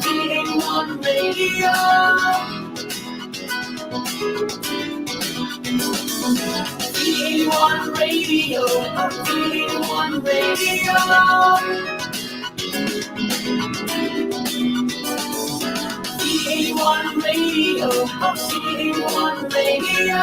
V81 Radio. V81 Radio. V81 Radio. V81 Radio. V81 Radio.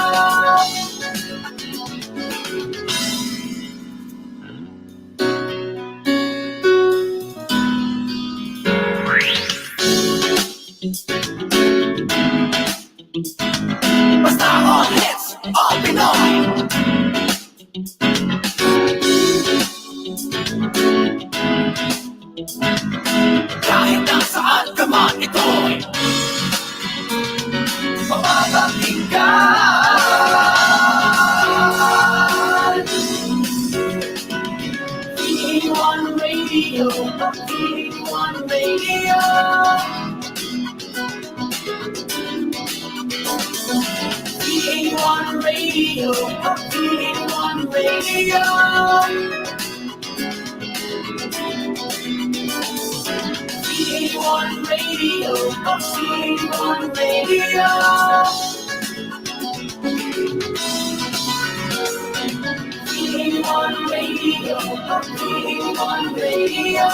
Basta all hits, all Pinoy. Kahit nasaan ka man ito'y mapapakinggan. V81 Radio, V81 Radio. V81 Radio, V81 Radio. V81 Radio, V81 Radio. V81 Radio, V81 Radio.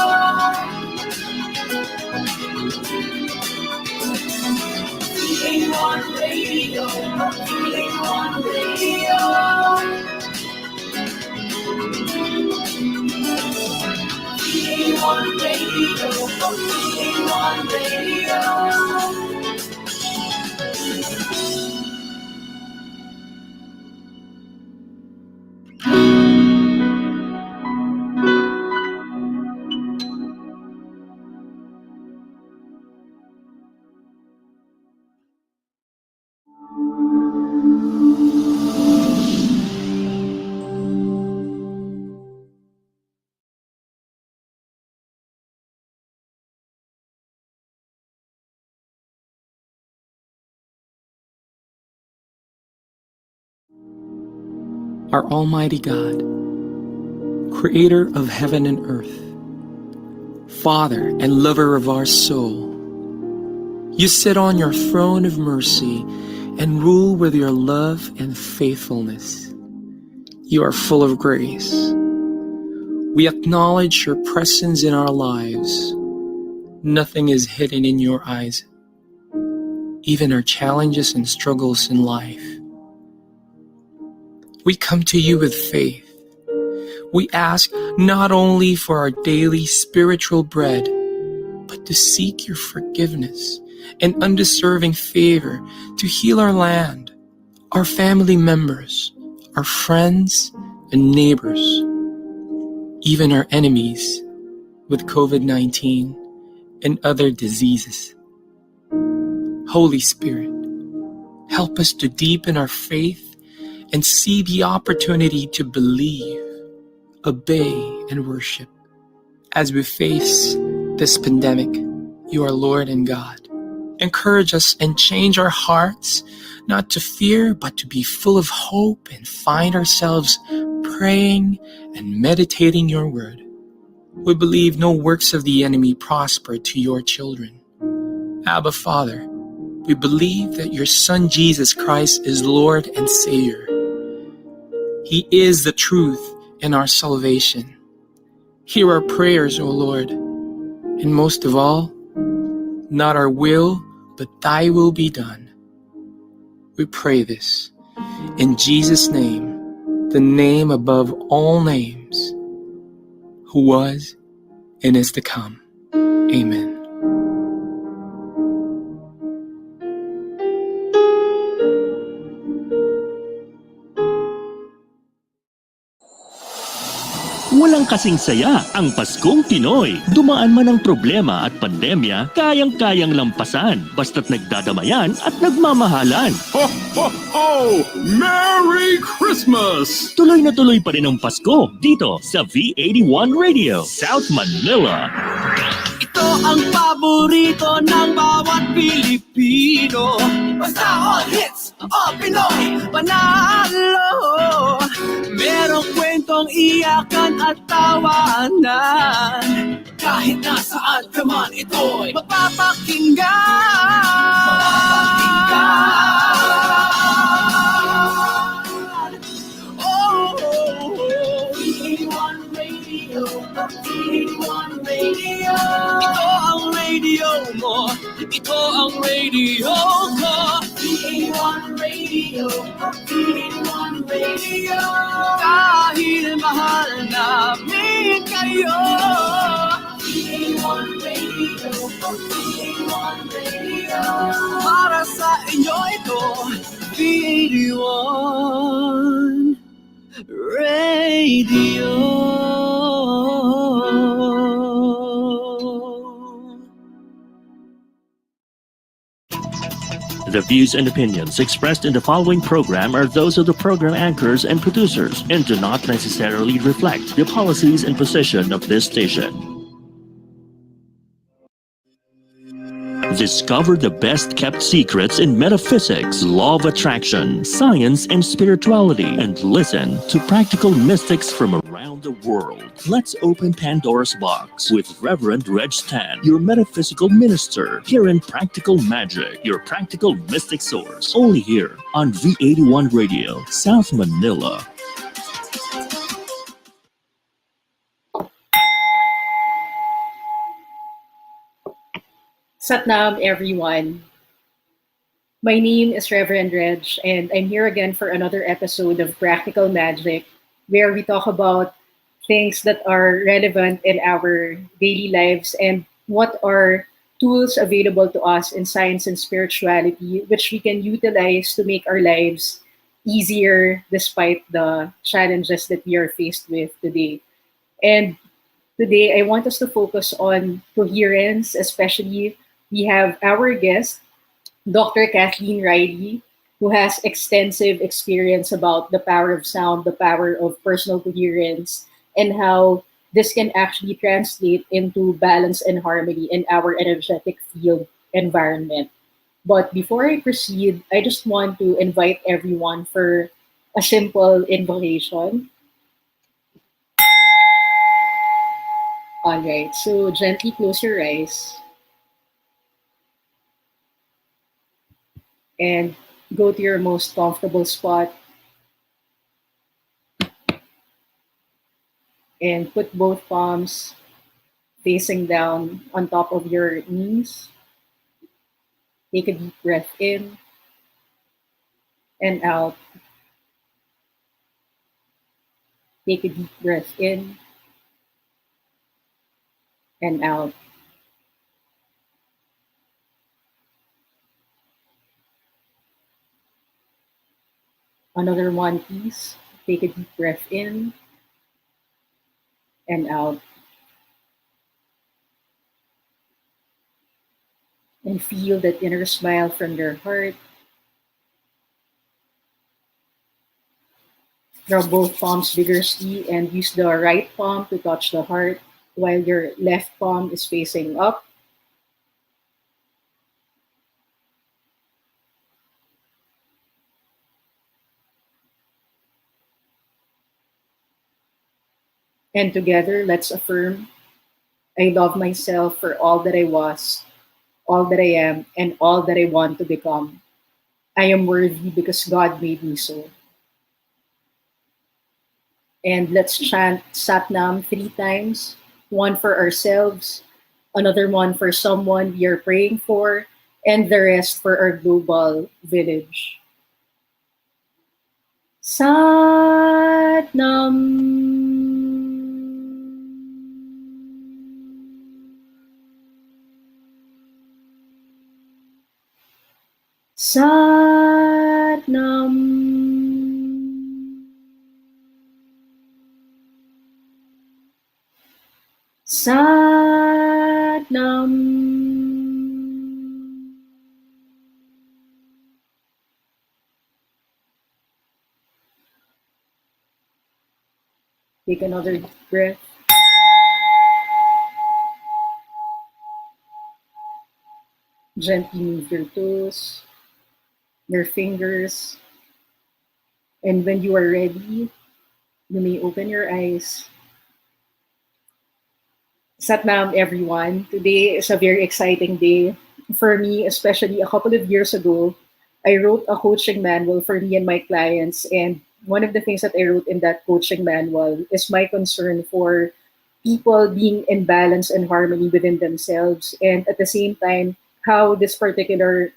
V81 Radio, V81 Radio. V81 Radio, V81 Radio. Our Almighty God, Creator of heaven and earth, Father and lover of our soul, you sit on your throne of mercy and rule with your love and faithfulness. You are full of grace. We acknowledge your presence in our lives. Nothing is hidden in your eyes, even our challenges and struggles in life. We come to you with faith. We ask not only for our daily spiritual bread, but to seek your forgiveness and undeserving favor to heal our land, our family members, our friends and neighbors, even our enemies with COVID-19 and other diseases. Holy Spirit, help us to deepen our faith and see the opportunity to believe, obey, and worship. As we face this pandemic, you are Lord and God. Encourage us and change our hearts, not to fear, but to be full of hope and find ourselves praying and meditating your word. We believe no works of the enemy prosper to your children. Abba, Father, we believe that your Son Jesus Christ is Lord and Savior. He is the truth and our salvation. Hear our prayers, O Lord, and most of all, not our will, but thy will be done. We pray this in Jesus' name, the name above all names, who was and is to come. Amen. Walang kasing saya ang Paskong Pinoy. Dumaan man ang problema at pandemya, kayang-kayang lampasan basta't nagdadamayan at nagmamahalan. Ho, ho, ho! Merry Christmas! Tuloy na tuloy pa rin ang Pasko dito sa V81 Radio, South Manila. Ito ang paborito ng bawat Pilipino. Basta all hits, all Pinoy, panalo. Merong kwentong ang iyakan at tawanan. Kahit nasaan ka man, ito'y mapapakinggan. Oh, PA1 Radio, PA1 Radio. Ito ang radio mo, ito ang radio ko. PA1 Radio, PA1 Radio. Dahil mahal namin kayo. PA1 Radio, PA1 Radio. Para sa inyo ito, PA1 Radio. The views and opinions expressed in the following program are those of the program anchors and producers and do not necessarily reflect the policies and position of this station. Discover the best-kept secrets in metaphysics, law of attraction, science, and spirituality, and listen to practical mystics from around the world. Let's open Pandora's box with Reverend Reg Tan, your metaphysical minister, here in Practical Magic, your practical mystic source, only here on V81 Radio, South Manila. Satnam, everyone. My name is Reverend Reg, and I'm here again for another episode of Practical Magic, where we talk about things that are relevant in our daily lives and what are tools available to us in science and spirituality, which we can utilize to make our lives easier despite the challenges that we are faced with today. And today, I want us to focus on coherence, especially we have our guest, Dr. Kathleen Riley, who has extensive experience about the power of sound, the power of personal coherence, and how this can actually translate into balance and harmony in our energetic field environment. But before I proceed, I just want to invite everyone for a simple invocation. All right, so gently close your eyes and go to your most comfortable spot and put both palms facing down on top of your knees. Take a deep breath in and out. Take a deep breath in and out. Another one, please. Take a deep breath in and out. And feel that inner smile from your heart. Rub both palms vigorously and use the right palm to touch the heart while your left palm is facing up. And together, let's affirm, I love myself for all that I was, all that I am, and all that I want to become. I am worthy because God made me so. And let's chant Satnam 3 times, one for ourselves, another one for someone we are praying for, and the rest for our global village. Satnam. Satnam. Satnam. Take another deep breath. Gently move your toes, your fingers, and when you are ready, You may open your eyes. Satnam, everyone. Today is a very exciting day. For me, especially a couple of years ago, I wrote a coaching manual for me and my clients. And one of the things that I wrote in that coaching manual is my concern for people being in balance and harmony within themselves. And at the same time, how this particular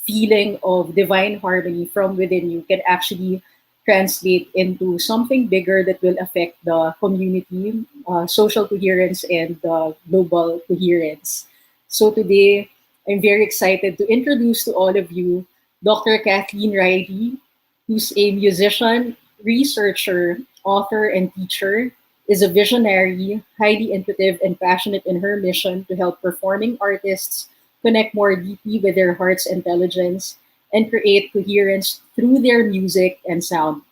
feeling of divine harmony from within you can actually translate into something bigger that will affect the community, social coherence, and global coherence. So today, I'm very excited to introduce to all of you Dr. Kathleen Riley, who's a musician, researcher, author, and teacher, is a visionary, highly intuitive, and passionate in her mission to help performing artists connect more deeply with their heart's intelligence and create coherence through their music and sound.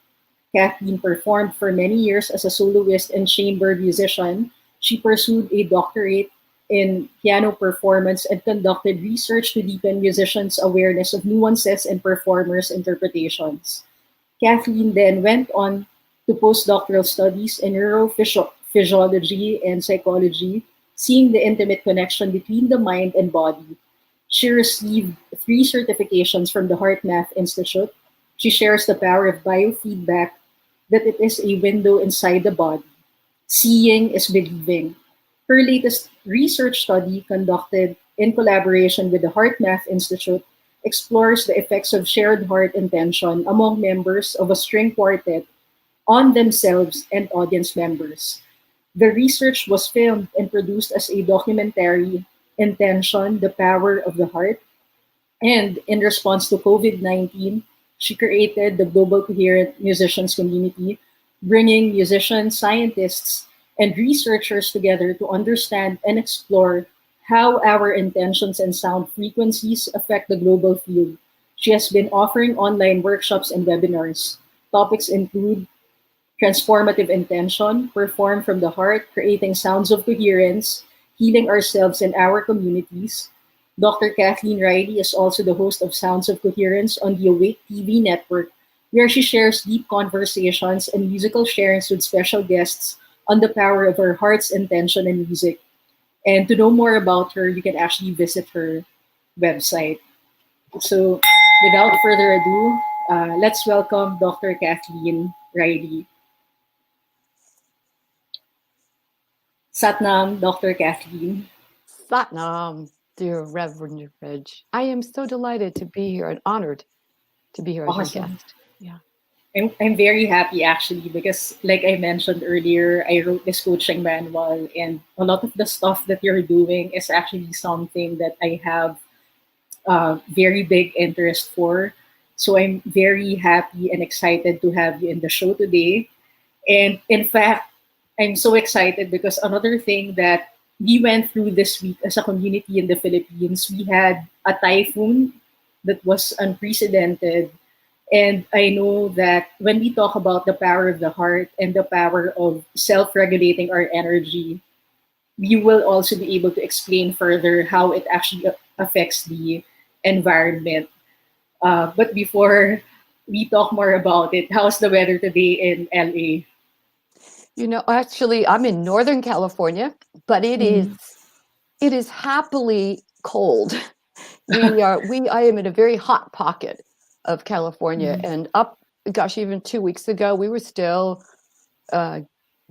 Kathleen performed for many years as a soloist and chamber musician. She pursued a doctorate in piano performance and conducted research to deepen musicians' awareness of nuances and performers' interpretations. Kathleen then went on to postdoctoral studies in neurophysiology and psychology, seeing the intimate connection between the mind and body. She received 3 certifications from the Heart Math Institute. She shares the power of biofeedback, that it is a window inside the body. Seeing is believing. Her latest research study, conducted in collaboration with the Heart Math Institute, explores the effects of shared heart intention among members of a string quartet on themselves and audience members. The research was filmed and produced as a documentary, Intention, the Power of the Heart. And in response to COVID-19, she created the Global Coherent Musicians Community, bringing musicians, scientists, and researchers together to understand and explore how our intentions and sound frequencies affect the global field. She has been offering online workshops and webinars. Topics include transformative intention, perform from the heart, creating sounds of coherence, healing ourselves and our communities. Dr. Kathleen Riley is also the host of Sounds of Coherence on the Awake TV network, where she shares deep conversations and musical sharings with special guests on the power of her heart's intention and music. And to know more about her, you can actually visit her website. So, without further ado, let's welcome Dr. Kathleen Riley. Satnam, Dr. Kathleen. Satnam, dear Reverend Reg. I am so delighted to be here and honored to be here as Awesome. your guest. Yeah. I'm very happy actually because, like I mentioned earlier, I wrote this coaching manual, and a lot of the stuff that you're doing is actually something that I have very big interest for. So I'm very happy and excited to have you in the show today. And in fact, I'm so excited because another thing that we went through this week as a community in the Philippines, we had a typhoon that was unprecedented. And I know that when we talk about the power of the heart and the power of self regulating our energy, we will also be able to explain further how it actually affects the environment. But before we talk more about it, how's the weather today in LA? You know, actually, I'm in Northern California, but it is happily cold. I am in a very hot pocket of California, and gosh, even 2 weeks ago, we were still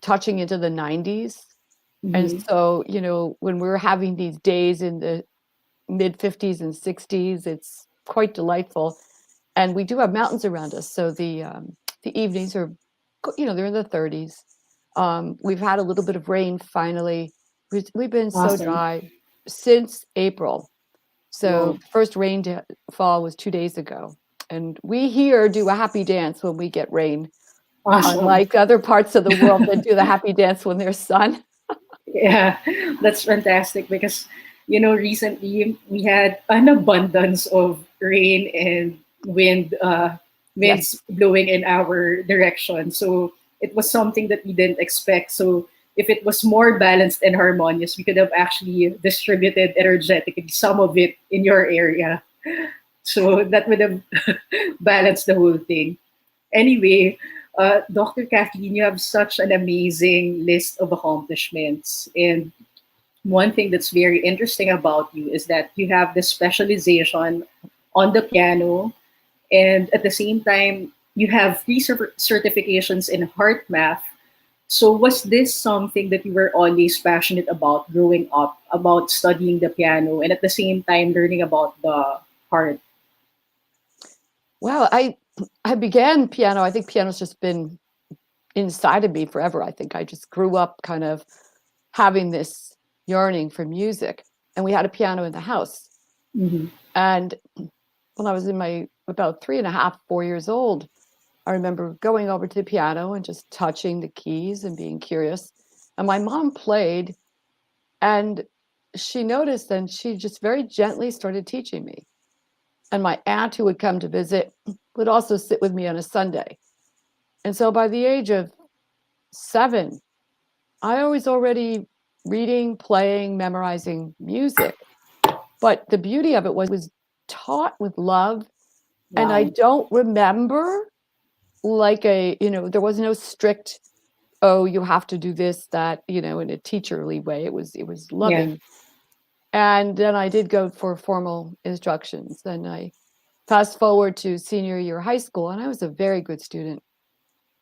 touching into the 90s. And so, you know, when we're having these days in the mid 50s and 60s, it's quite delightful. And we do have mountains around us, so the evenings are, you know, they're in the 30s. We've had a little bit of rain finally. We've been so Awesome. dry since April. So Wow. first rain to fall was 2 days ago. And we here do a happy dance when we get rain, Awesome. unlike other parts of the world that do the happy dance when there's sun. Yeah, that's fantastic because, you know, recently we had an abundance of rain and winds blowing in our direction. So it was something that we didn't expect. So if it was more balanced and harmonious, we could have actually distributed energetically some of it in your area. So that would have balanced the whole thing. Anyway, Dr. Kathleen, you have such an amazing list of accomplishments. And one thing that's very interesting about you is that you have this specialization on the piano, and at the same time, you have three certifications in heart math. So, was this something that you were always passionate about growing up, about studying the piano, and at the same time, learning about the heart? Well, I began piano. I think piano's just been inside of me forever. I think I just grew up kind of having this yearning for music, and we had a piano in the house. Hmm. And when I was in my about 3.5, 4 years old, I remember going over to the piano and just touching the keys and being curious. And my mom played, and she noticed, and she just very gently started teaching me. And my aunt, who would come to visit, would also sit with me on a Sunday. And so by the age of 7, I was already reading, playing, memorizing music. But the beauty of it was taught with love. And I Wow. don't remember like there was no strict, oh, you have to do this, that, in a teacherly way. It was Yeah. loving. And then I did go for formal instructions. And I fast forward to senior year of high school, and I was a very good student.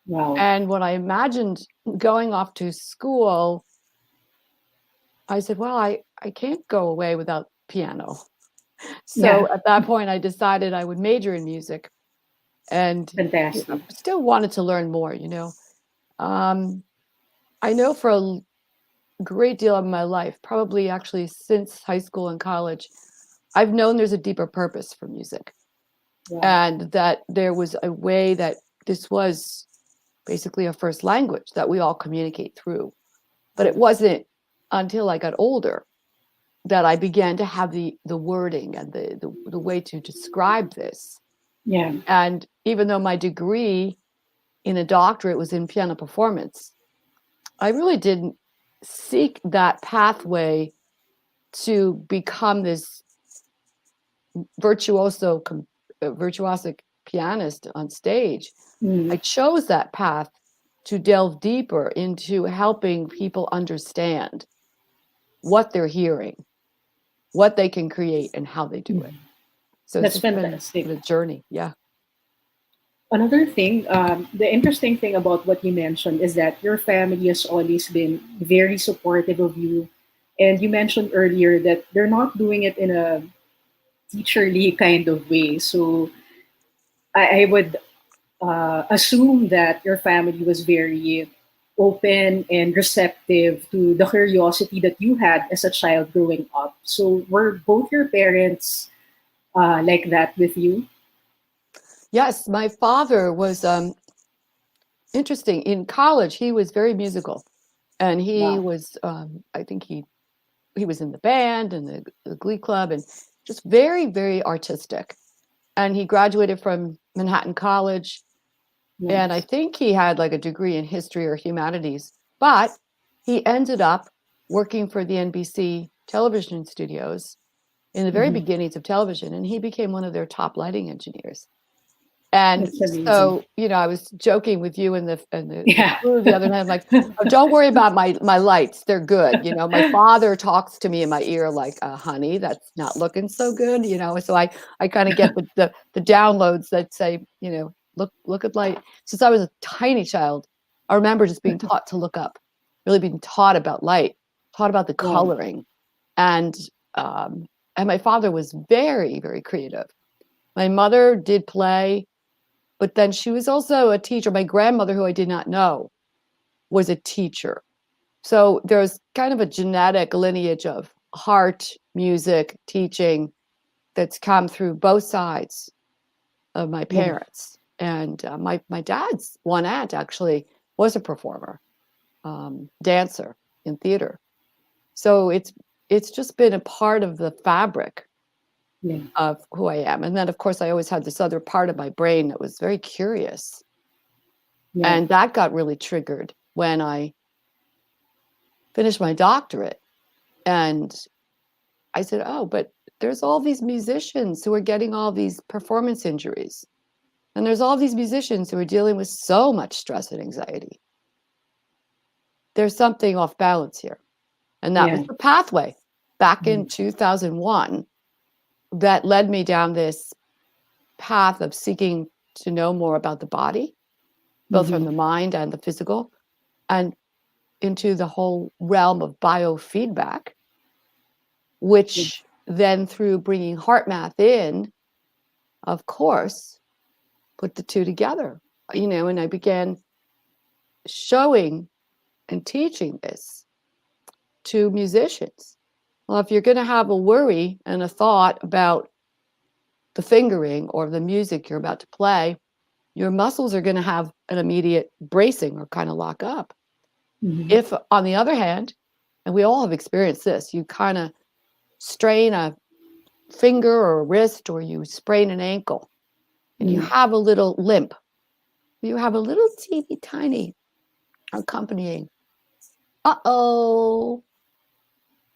Wow. And when I imagined going off to school, I said, well, I can't go away without piano. Yeah. So at that point, I decided I would major in music, and Fantastic. still wanted to learn more. I know for a great deal of my life, probably actually since high school and college, I've known there's a deeper purpose for music, Yeah. and that there was a way that this was basically a first language that we all communicate through. But it wasn't until I got older that I began to have the wording and the way to describe this. Yeah. And even though my degree in a doctorate was in piano performance, I really didn't seek that pathway to become this virtuosic pianist on stage. Mm. I chose that path to delve deeper into helping people understand what they're hearing, what they can create, and how they do it. So it's That's just been fantastic. a journey. Yeah. Another thing, the interesting thing about what you mentioned is that your family has always been very supportive of you. And you mentioned earlier that they're not doing it in a teacherly kind of way. So I would assume that your family was very open and receptive to the curiosity that you had as a child growing up. So were both your parents like that with you? Yes, my father was interesting. In college, he was very musical, and he Wow. was, I think he was in the band and the glee club, and just very, very artistic. And he graduated from Manhattan College, and I Nice. think he had like a degree in history or humanities, but he ended up working for the NBC television studios in the very Mhm. beginnings of television, and he became one of their top lighting engineers. And That's amazing. so, I was joking with you and the Yeah. crew the other night. I'm like, oh, don't worry about my lights; they're good. My father talks to me in my ear like, "Honey, that's not looking so good." So I kind of get the downloads that say, look at light. Since I was a tiny child, I remember just being taught to look up, really being taught about light, taught about the Wow. coloring, and um, and my father was very, very creative. My mother did play, but then she was also a teacher. My grandmother, who I did not know, was a teacher. So there's kind of a genetic lineage of heart, music, teaching that's come through both sides of my Yeah. parents. And my dad's one aunt actually was a performer, dancer in theater. So it's just been a part of the fabric Yeah. of who I am. And then, of course, I always had this other part of my brain that was very curious. Yeah. And that got really triggered when I finished my doctorate. And I said, oh, but there's all these musicians who are getting all these performance injuries. And there's all these musicians who are dealing with so much stress and anxiety. There's something off balance here. And that was the pathway back in 2001 that led me down this path of seeking to know more about the body, both from the mind and the physical, and into the whole realm of biofeedback, which then through bringing heart math in, of course, put the two together, and I began showing and teaching this to musicians. Well, if you're going to have a worry and a thought about the fingering or the music you're about to play, your muscles are going to have an immediate bracing or kind of lock up. If, on the other hand, and we all have experienced this, you kind of strain a finger or a wrist, or you sprain an ankle, and you have a little limp, you have a little teeny tiny accompanying, oh,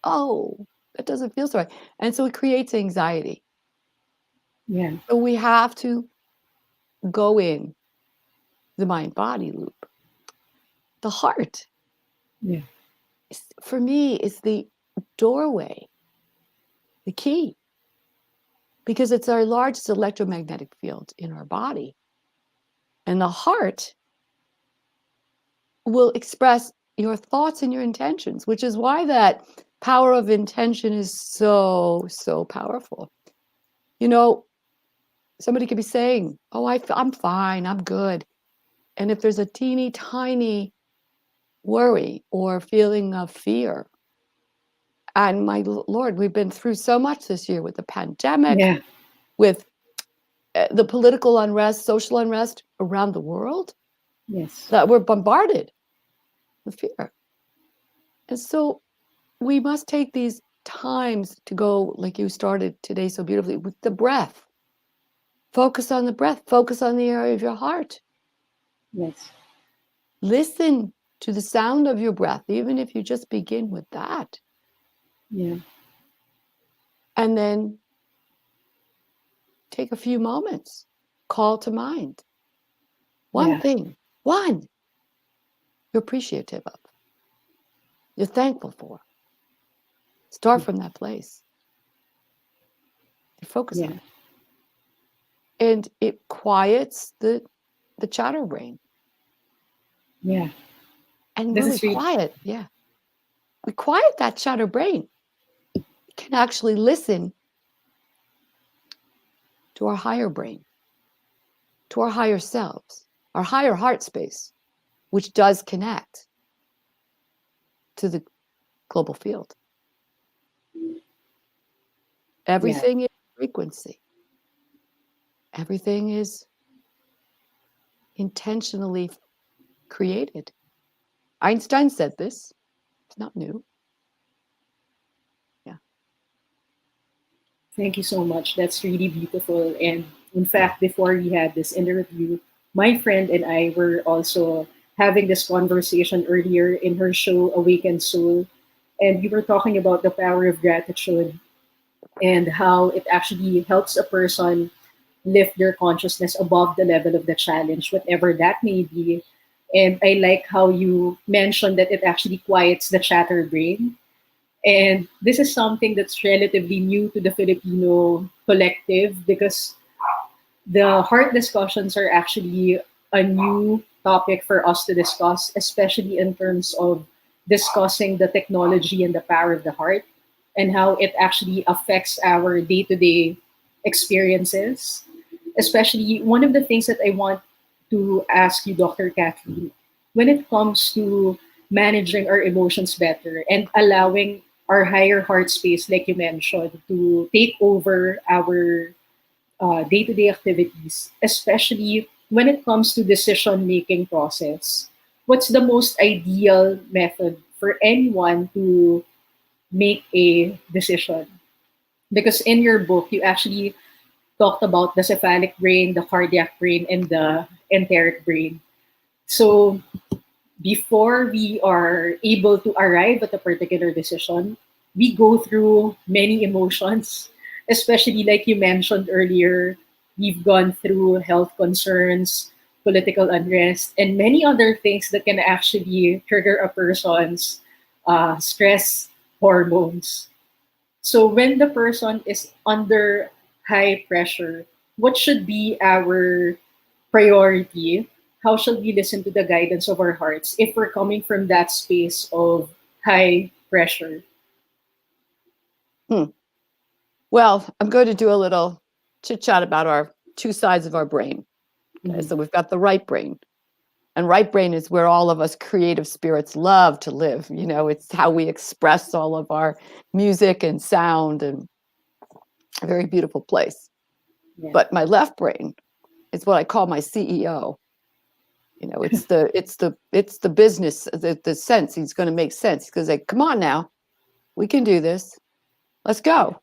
that doesn't feel so right. And so it creates anxiety. So we have to go in the mind-body loop. The heart, for me, is the doorway, the key, because it's our largest electromagnetic field in our body. And the heart will express your thoughts and your intentions, which is why that power of intention is so, so powerful. Somebody could be saying, oh, I'm fine, I'm good. And if there's a teeny tiny worry or feeling of fear, and my Lord, we've been through so much this year with the pandemic, with the political unrest, social unrest around the world, that we're bombarded with fear. And so we must take these times to go, like you started today so beautifully, with the breath. Focus on the breath. Focus on the area of your heart. Listen to the sound of your breath, even if you just begin with that. And then take a few moments. Call to mind one thing, you're appreciative of, you're thankful for. Start from that place. You focus on it. And it quiets the chatter brain. And when we quiet, we quiet that chatter brain, we can actually listen to our higher brain, to our higher selves, our higher heart space, which does connect to the global field. Everything is frequency. Everything is intentionally created. Einstein said this. It's not new. Thank you so much. That's really beautiful. And in fact, before we had this interview, my friend and I were also having this conversation earlier in her show, Awakened Soul. And we were talking about the power of gratitude and how it actually helps a person lift their consciousness above the level of the challenge, whatever that may be. And I like how you mentioned that it actually quiets the chatter brain. And this is something that's relatively new to the Filipino collective, because the heart discussions are actually a new topic for us to discuss, especially in terms of discussing the technology and the power of the heart and how it actually affects our day-to-day experiences. Especially one of the things that I want to ask you, Dr. Kathleen, when it comes to managing our emotions better and allowing our higher heart space, like you mentioned, to take over our day-to-day activities, especially when it comes to decision-making process. What's the most ideal method for anyone to make a decision? Because in your book, you actually talked about the cephalic brain, the cardiac brain, and the enteric brain. So before we are able to arrive at a particular decision, we go through many emotions, especially like you mentioned earlier, we've gone through health concerns, political unrest, and many other things that can actually trigger a person's stress hormones. So when the person is under high pressure, what should be our priority? How should we listen to the guidance of our hearts if we're coming from that space of high pressure? Well, I'm going to do a little chit chat about our two sides of our brain. Okay, Mhm. so we've got the right brain. And right brain is where all of us creative spirits love to live. You know, it's how we express all of our music and sound, and a very beautiful place. Yeah. But my left brain is what I call my CEO. You know, it's the business, the sense. He's going to make sense. He's going to say, "Come on now, we can do this. Let's go."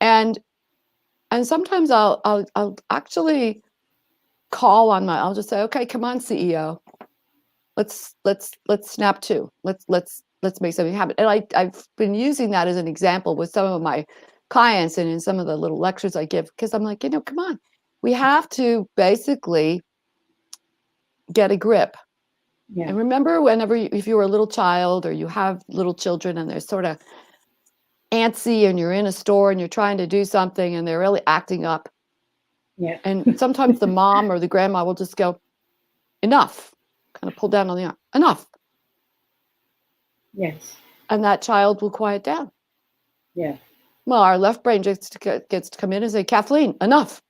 And sometimes I'll actually call on I'll just say, "Okay, come on, CEO. Let's snap to. Let's make something happen." And I've been using that as an example with some of my clients and in some of the little lectures I give, because I'm like, come on. We have to basically get a grip. Yeah. And remember, whenever if you were a little child or you have little children and they're sort of antsy and you're in a store and you're trying to do something and they're really acting up, Yeah. and sometimes the mom or the grandma will just go, "Enough," kind of pull down on the arm, "Enough." Yes. And that child will quiet down. Yeah. Well, our left brain gets to come in and say, "Kathleen, enough.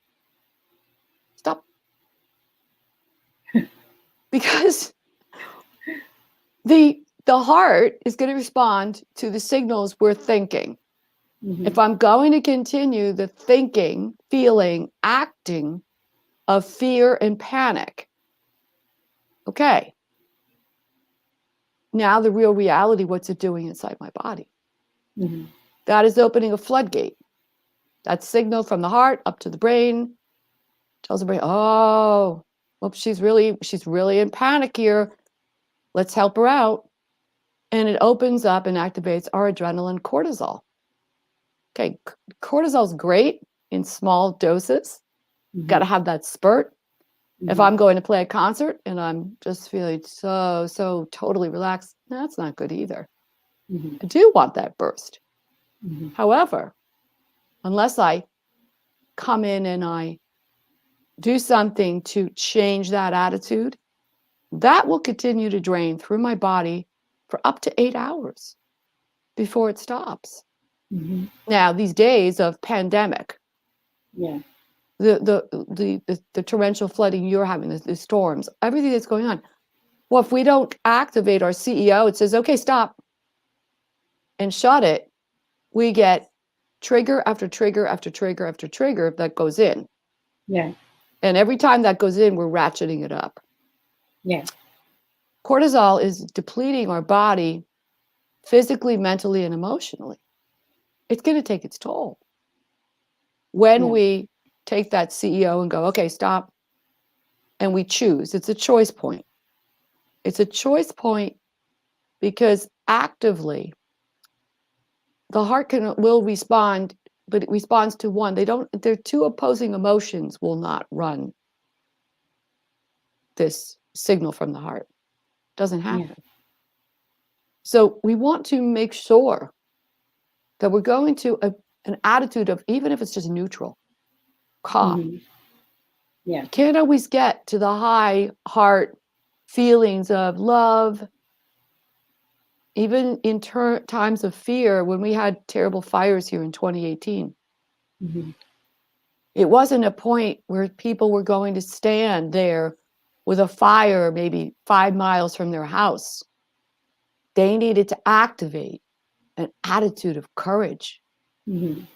Stop." Because the heart is going to respond to the signals we're thinking. Mhm. If I'm going to continue the thinking, feeling, acting of fear and panic, okay, now the real reality, what's it doing inside my body? Mhm. That is opening a floodgate. That signal from the heart up to the brain tells the brain, "Oh, oops, she's really in panic here. Let's help her out." And it opens up and activates our adrenaline, cortisol. Okay, cortisol is great in small doses. Mhm. Got to have that spurt. If Mhm. I'm going to play a concert and I'm just feeling so totally relaxed, that's not good either. Mhm. I do want that burst. Mhm. However, unless I come in and I do something to change that attitude, that will continue to drain through my body for up to 8 hours before it stops. Mhm. Now, these days of pandemic, Yeah. the torrential flooding you're having, the storms, everything that's going on. Well, if we don't activate our CEO, it says, "Okay, stop," and shut it, we get trigger after trigger after trigger after trigger that goes in. Yeah. And every time that goes in, we're ratcheting it up. Yeah. Cortisol is depleting our body physically, mentally, and emotionally. It's going to take its toll. When Yeah. we take that CEO and go, "Okay, stop," and we choose, it's a choice point. It's a choice point because actively the heart will respond, but it responds to one. They're two opposing emotions will not run this signal from the heart. Doesn't Yeah. happen. So we want to make sure that we're going to an attitude of, even if it's just neutral, calm. Mhm. Yeah. Can't always get to the high heart feelings of love, even in times of fear. When we had terrible fires here in 2018, Mhm. it wasn't a point where people were going to stand there with a fire maybe 5 miles from their house. They needed to activate an attitude of courage Mhm.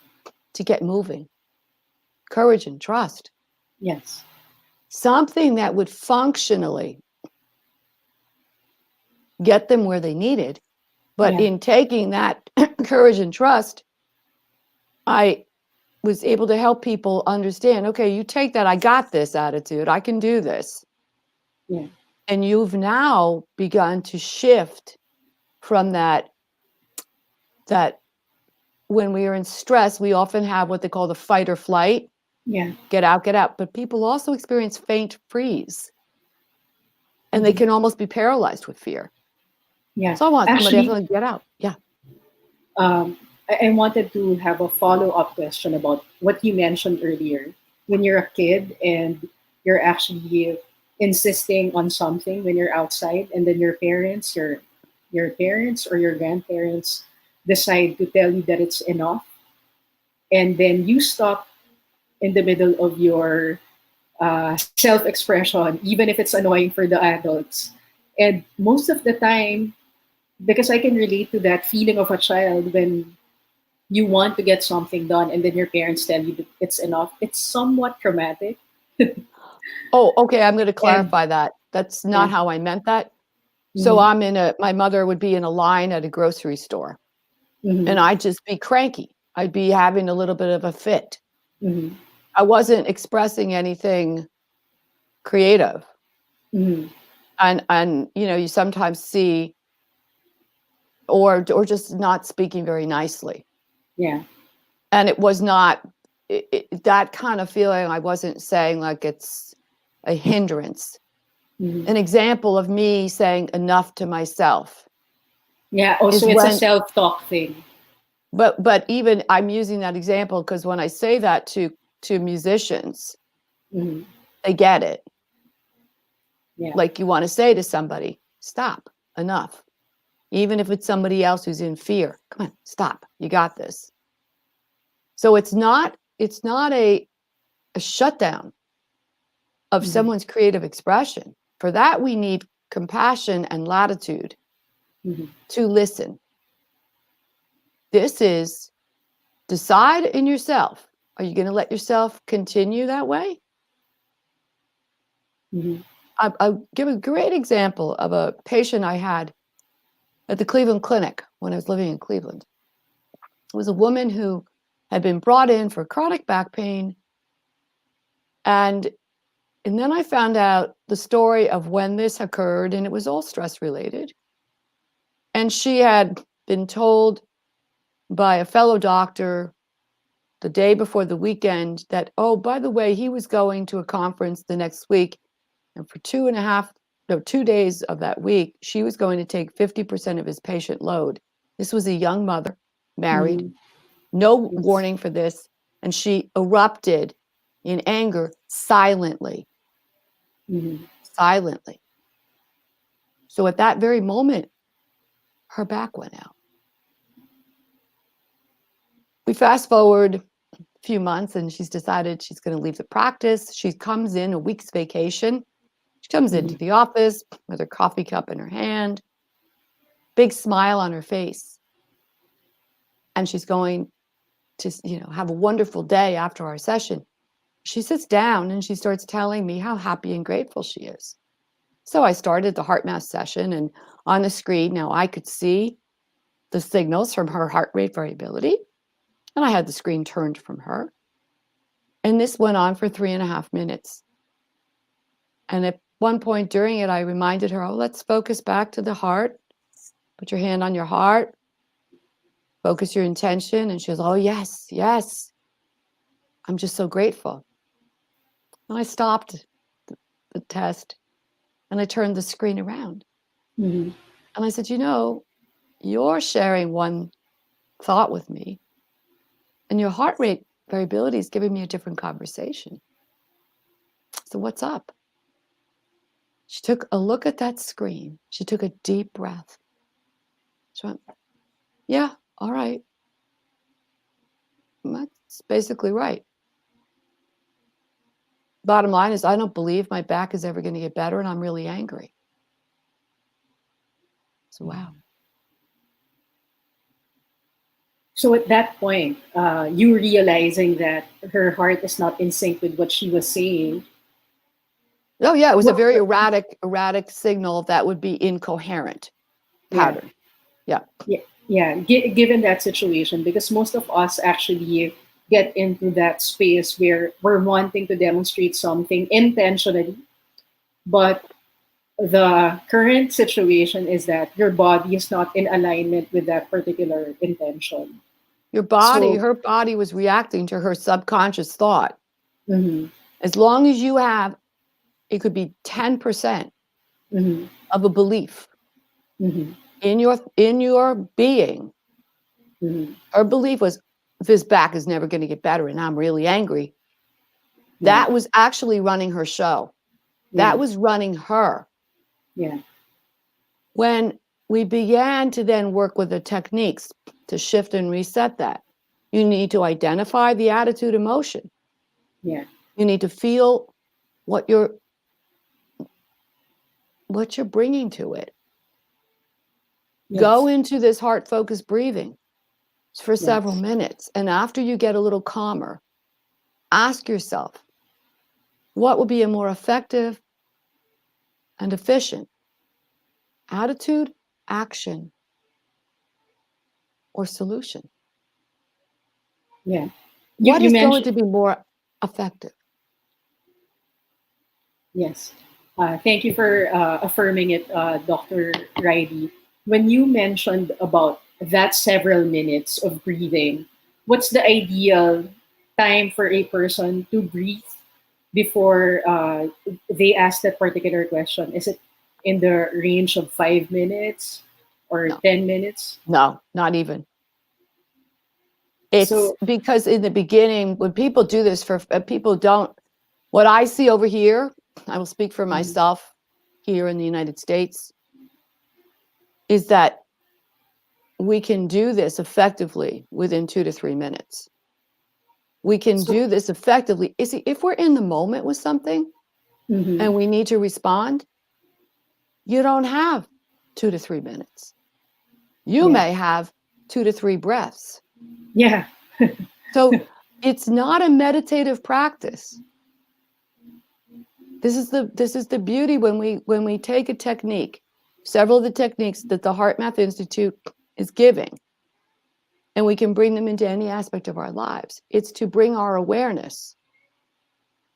to get moving. Courage and trust. Yes. Something that would functionally get them where they needed. But Yeah. in taking that courage and trust, I was able to help people understand, okay, you take that "I got this" attitude, I can do this. Yeah. And you've now begun to shift from that when we are in stress, we often have what they call the fight or flight. Yeah. Get out, get out. But people also experience faint freeze, and they can almost be paralyzed with fear. Yeah. So I want somebody Actually, to get out. Yeah. I wanted to have a follow-up question about what you mentioned earlier. When you're a kid and you're actually insisting on something when you're outside, and then your parents or your grandparents decide to tell you that it's enough, and then you stop in the middle of your self-expression, even if it's annoying for the adults. And most of the time, because I can relate to that feeling of a child when you want to get something done and then your parents tell you that it's enough, it's somewhat traumatic. Oh, okay. I'm going to And clarify that. That's not yeah. how I meant that. So Mhm, my mother would be in a line at a grocery store, and mhm, I'd just be cranky. I'd be having a little bit of a fit. mhm, I wasn't expressing anything creative. mhm. And you sometimes see, or just not speaking very nicely. Yeah. And it was not that kind of feeling. I wasn't saying like it's a hindrance. Mhm. An example of me saying enough to myself Yeah. is Also, it's a when, self-talk thing. but even I'm using that example because when I say that to musicians, Mhm. they get it. Yeah. Like you want to say to somebody, stop, enough. Even if it's somebody else who's in fear, come on, stop, you got this. So it's not a shutdown of Mhm, someone's creative expression. For that, we need compassion and latitude mhm, to listen. This is decide in yourself. Are you going to let yourself continue that way? mhm, I'll give a great example of a patient I had at the Cleveland Clinic when I was living in Cleveland. It was a woman who had been brought in for chronic back pain. And then I found out the story of when this occurred, and it was all stress related. And she had been told by a fellow doctor the day before the weekend that, oh, by the way, he was going to a conference the next week. And for 2 days of that week, she was going to take 50% of his patient load. This was a young mother, married, mhm. no Yes. warning for this. And she erupted in anger silently, Mhm, silently. So at that very moment, her back went out. We fast forward a few months and she's decided she's going to leave the practice. She comes in a week's vacation. She comes into mhm, the office with her coffee cup in her hand, big smile on her face. And she's going to, have a wonderful day after our session. She sits down and she starts telling me how happy and grateful she is. So I started the heart math session, and on the screen now I could see the signals from her heart rate variability, and I had the screen turned from her. And this went on for 3.5 minutes. And at one point during it, I reminded her, oh, let's focus back to the heart. Put your hand on your heart, focus your intention. And she goes, oh, yes, yes. I'm just so grateful. And I stopped the test and I turned the screen around. mhm. And I said, you're sharing one thought with me, and your heart rate variability is giving me a different conversation. So what's up? She took a look at that screen. She took a deep breath. She went, yeah, all right. That's basically right. Bottom line is, I don't believe my back is ever going to get better, and I'm really angry. So, wow. So at that point, you realizing that her heart is not in sync with what she was saying. Oh, yeah, it was a What? very erratic signal that would be incoherent Yeah. pattern. Yeah. Yeah, yeah. Given that situation, because most of us actually get into that space where we're wanting to demonstrate something intentionally, but the current situation is that your body is not in alignment with that particular intention. So Her body was reacting to her subconscious thought. Mm-hmm. As long as you have, it could be 10% Mm-hmm. of a belief Mm-hmm. in your being. Mm-hmm. Her belief was, this back is never going to get better and I'm really angry. Yeah. That was actually running her show. Yeah. That was running her. Yeah. When we began to then work with the techniques to shift and reset that, you need to identify the attitude emotion. Yeah. You need to feel what you're bringing to it. Yes. Go into this heart-focused breathing for Yes. several minutes. And after you get a little calmer, ask yourself, what would be a more effective and efficient attitude, action, or solution? Yeah. What You is going mentioned, to be more effective? yes. Thank you for affirming it, Dr. Riley. When you mentioned about that several minutes of breathing, what's the ideal time for a person to breathe before they ask that particular question? Is it in the range of 5 minutes or No. 10 minutes? No, not even. It's So, because in the beginning, when people do this, for people don't, what I see over here, I will speak for myself here in the United States, is that we can do this effectively within 2 to 3 minutes. We can so do this effectively. You see, if we're in the moment with something mhm. and we need to respond, you don't have 2 to 3 minutes. You Yeah. may have 2 to 3 breaths. Yeah. So it's not a meditative practice. This is the beauty when we take a technique, several of the techniques that the Heart Math Institute is giving, and we can bring them into any aspect of our lives. It's to bring our awareness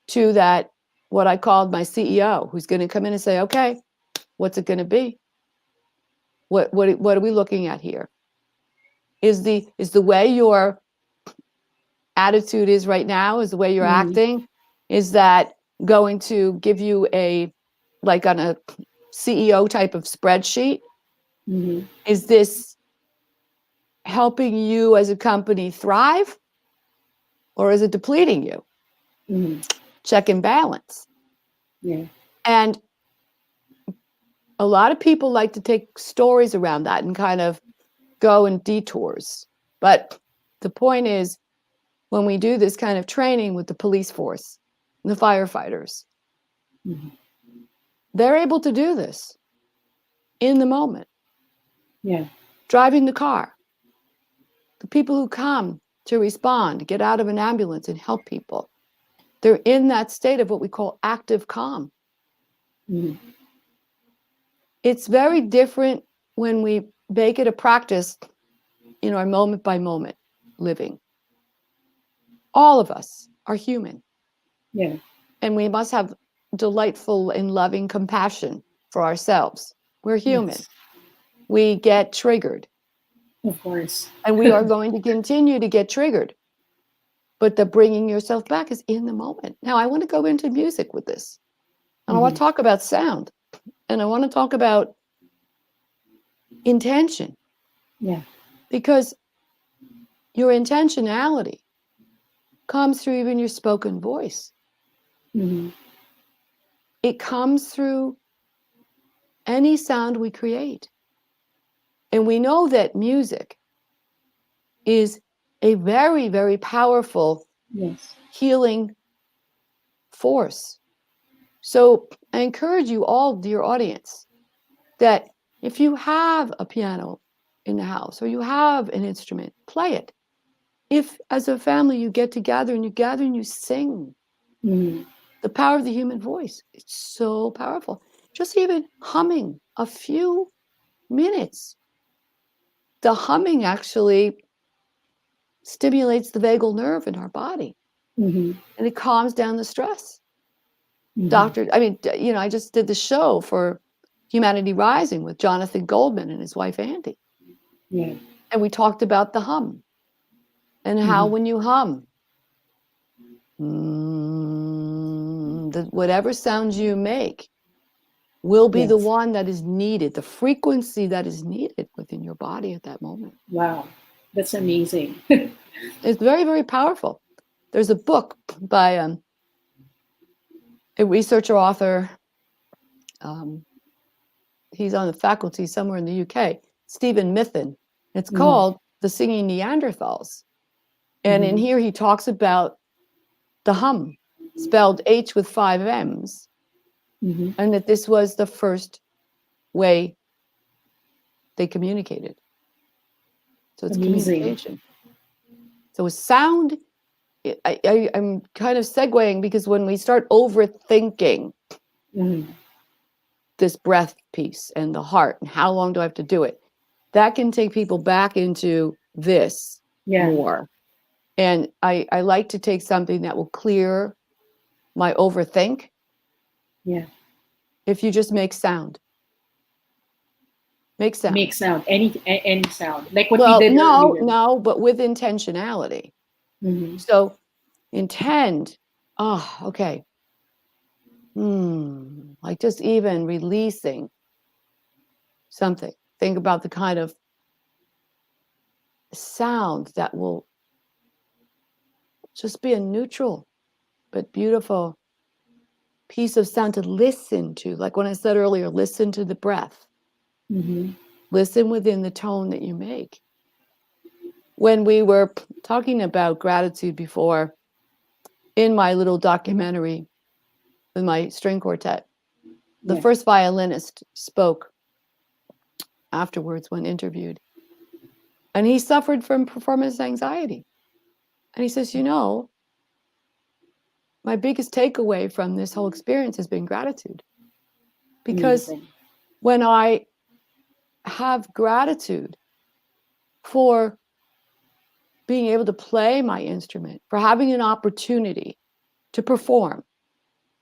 to that, what I called my CEO, who's going to come in and say, okay, what's it going to be? What are we looking at here? Is the way your attitude is right now, is the way you're Mhm. acting, is that going to give you a, like on a CEO type of spreadsheet? Mhm. Is this helping you as a company thrive, or is it depleting you? Mhm. Check and balance. Yeah. And a lot of people like to take stories around that and kind of go in detours. But the point is, when we do this kind of training with the police force, the firefighters, Mhm. they're able to do this in the moment. Yeah. Driving the car, the people who come to respond, get out of an ambulance and help people, they're in that state of what we call active calm. Mhm. It's very different when we make it a practice in our moment by moment living. All of us are human, Yeah. and we must have delightful and loving compassion for ourselves. We're human. Yes. We get triggered, Of course. and we are going to continue to get triggered. But the bringing yourself back is in the moment. Now, I want to go into music with this, and I want to talk about sound, and I want to talk about intention, Yeah. because your intentionality comes through even your spoken voice. Mhm. It comes through any sound we create. And we know that music is a very, very powerful Yes. healing force. So I encourage you all, dear audience, that if you have a piano in the house or you have an instrument, play it. If as a family you get together and you sing, Mhm. the power of the human voice, it's so powerful. Just even humming a few minutes. The humming actually stimulates the vagal nerve in our body, Mhm. and it calms down the stress. Mhm. I just did the show for Humanity Rising with Jonathan Goldman and his wife, Andy. Yeah. And we talked about the hum and how when you hum, sound, whatever sounds you make, will be the Yes. one that is needed, the frequency that is needed within your body at that moment. Wow. That's amazing. It's very, very powerful. There's a book by a researcher author. He's on the faculty somewhere in the UK, Stephen Mithen. It's called The Singing Neanderthals. And in here he talks about the hum, spelled H with 5 M's, and that this was the first way they communicated. So it's Amazing. communication. So sound, I'm kind of segueing because when we start overthinking this breath piece and the heart and how long do I have to do it, that can take people back into this more. And I like to take something that will clear my overthink. Yeah. If you just make sound. Make sound. Make sound. Any sound. Like what Well, we did earlier. no, but with intentionality. So intend, okay. Like just even releasing something. Think about the kind of sound that will just be a neutral but beautiful piece of sound to listen to. Like when I said earlier, listen to the breath. Listen within the tone that you make. When we were talking about gratitude before, in my little documentary with my string quartet, the first violinist spoke afterwards when interviewed. And he suffered from performance anxiety. And he says, my biggest takeaway from this whole experience has been gratitude. Because when I have gratitude for being able to play my instrument, for having an opportunity to perform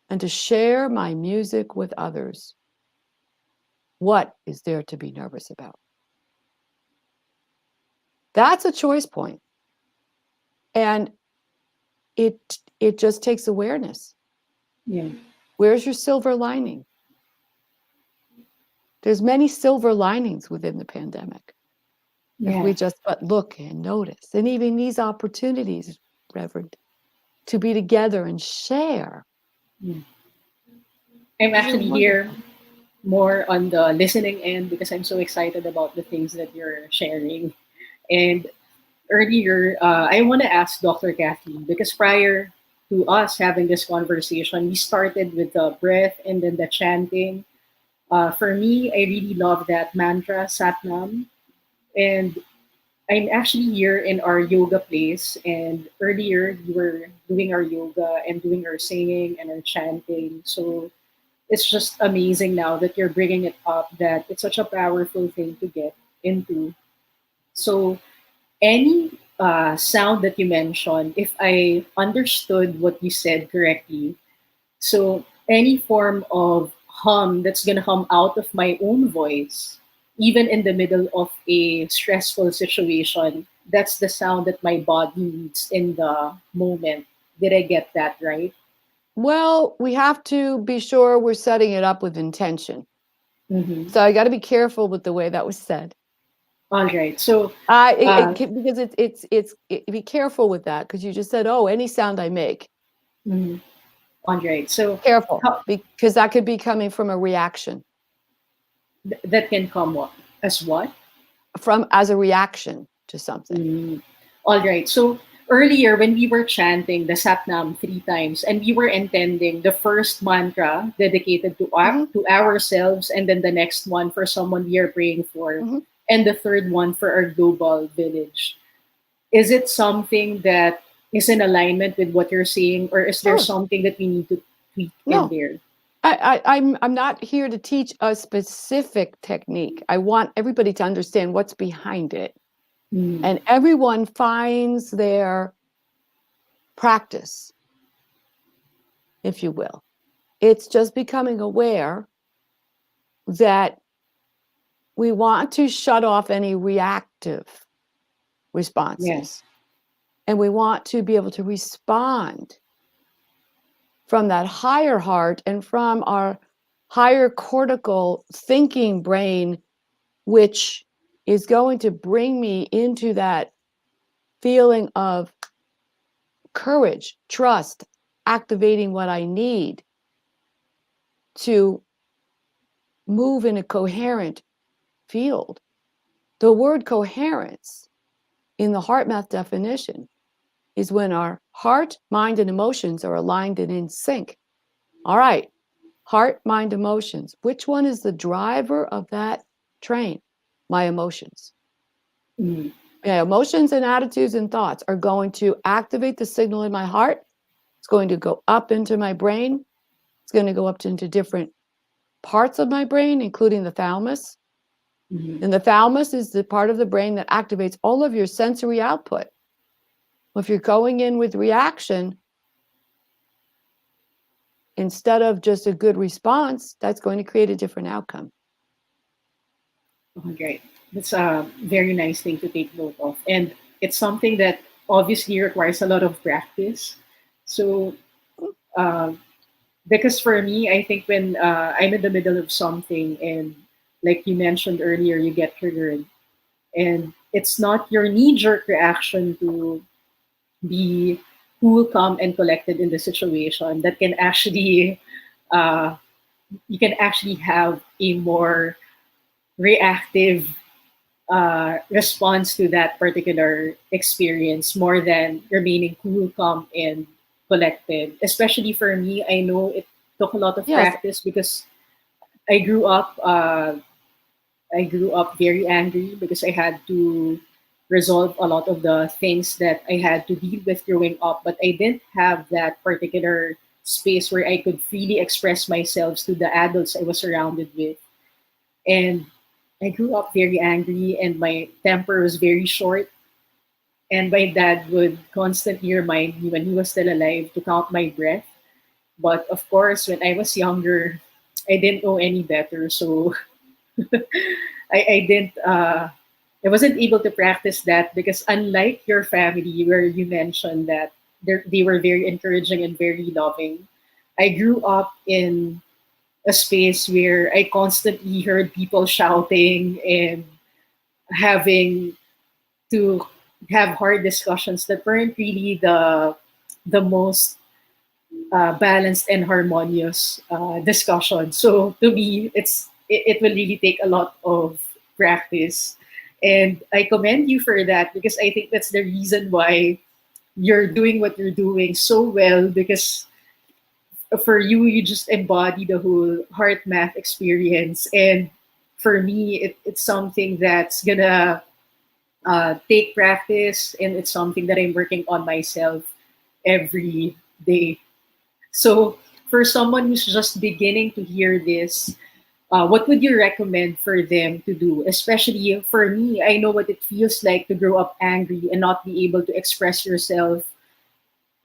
and to share my music with others, what is there to be nervous about? That's a choice point. And it just takes awareness. Where's your silver lining? There's many silver linings within the pandemic. If we just but look and notice. And even these opportunities, Reverend, to be together and share. I'm actually here more on the listening end because I'm so excited about the things that you're sharing. And earlier, I want to ask Dr. Kathleen, because prior to us having this conversation, we started with the breath and then the chanting. For me, I really love that mantra, Satnam. And I'm actually here in our yoga place. And earlier, you were doing our yoga and doing our singing and our chanting. So it's just amazing now that you're bringing it up, that it's such a powerful thing to get into. So any sound that you mentioned, if I understood what you said correctly, so any form of hum that's going to hum out of my own voice, even in the middle of a stressful situation, that's the sound that my body needs in the moment. Did I get that right? Well, we have to be sure we're setting it up with intention. So I got to be careful with the way that was said. All right. So because it's be careful with that, because you just said, any sound I make. All right. So careful, because that could be coming from a reaction. That can come as what? As a reaction to something. All right. So earlier when we were chanting the Satnam 3 times and we were intending the first mantra dedicated to ourselves, and then the next one for someone we are praying for, and the third one for our global village. Is it something that is in alignment with what you're saying, or is there something that we need to tweak in there? I'm not here to teach a specific technique. I want everybody to understand what's behind it. And everyone finds their practice, if you will. It's just becoming aware that we want to shut off any reactive responses. And we want to be able to respond from that higher heart and from our higher cortical thinking brain, which is going to bring me into that feeling of courage, trust, activating what I need to move in a coherent field. The word coherence in the heart math definition is when our heart, mind, and emotions are aligned and in sync. All right, heart, mind, emotions. Which one is the driver of that train? My emotions. Mm. Yeah, emotions and attitudes and thoughts are going to activate the signal in my heart. It's going to go up into my brain. It's going to go up into different parts of my brain, including the thalamus. Mhm. And the thalamus is the part of the brain that activates all of your sensory output. Well, if you're going in with reaction, instead of just a good response, that's going to create a different outcome. Oh, great. That's a very nice thing to take note of. And it's something that obviously requires a lot of practice. So, uh, because for me, I think when I'm in the middle of something and like you mentioned earlier, you get triggered, and it's not your knee-jerk reaction to be cool, calm, and collected in the situation that can actually, uh, you can actually have a more reactive response to that particular experience more than remaining cool, calm, and collected. Especially for me, I know it took a lot of Yes, practice because I grew up. I grew up very angry because I had to resolve a lot of the things that I had to deal with growing up, but I didn't have that particular space where I could freely express myself to the adults I was surrounded with. And I grew up very angry and my temper was very short. And my dad would constantly remind me when he was still alive to count my breath. But of course, when I was younger, I didn't know any better. So I didn't, I wasn't able to practice that because unlike your family, where you mentioned that they were very encouraging and very loving, I grew up in a space where I constantly heard people shouting and having to have hard discussions that weren't really the most balanced and harmonious discussion. So to me, it will really take a lot of practice, and I commend you for that because I think that's the reason why you're doing what you're doing so well because for you, you just embody the whole heart math experience. And for me, it's something that's gonna take practice, and it's something that I'm working on myself every day. So, for someone who's just beginning to hear this, what would you recommend for them to do? Especially for me, I know what it feels like to grow up angry and not be able to express yourself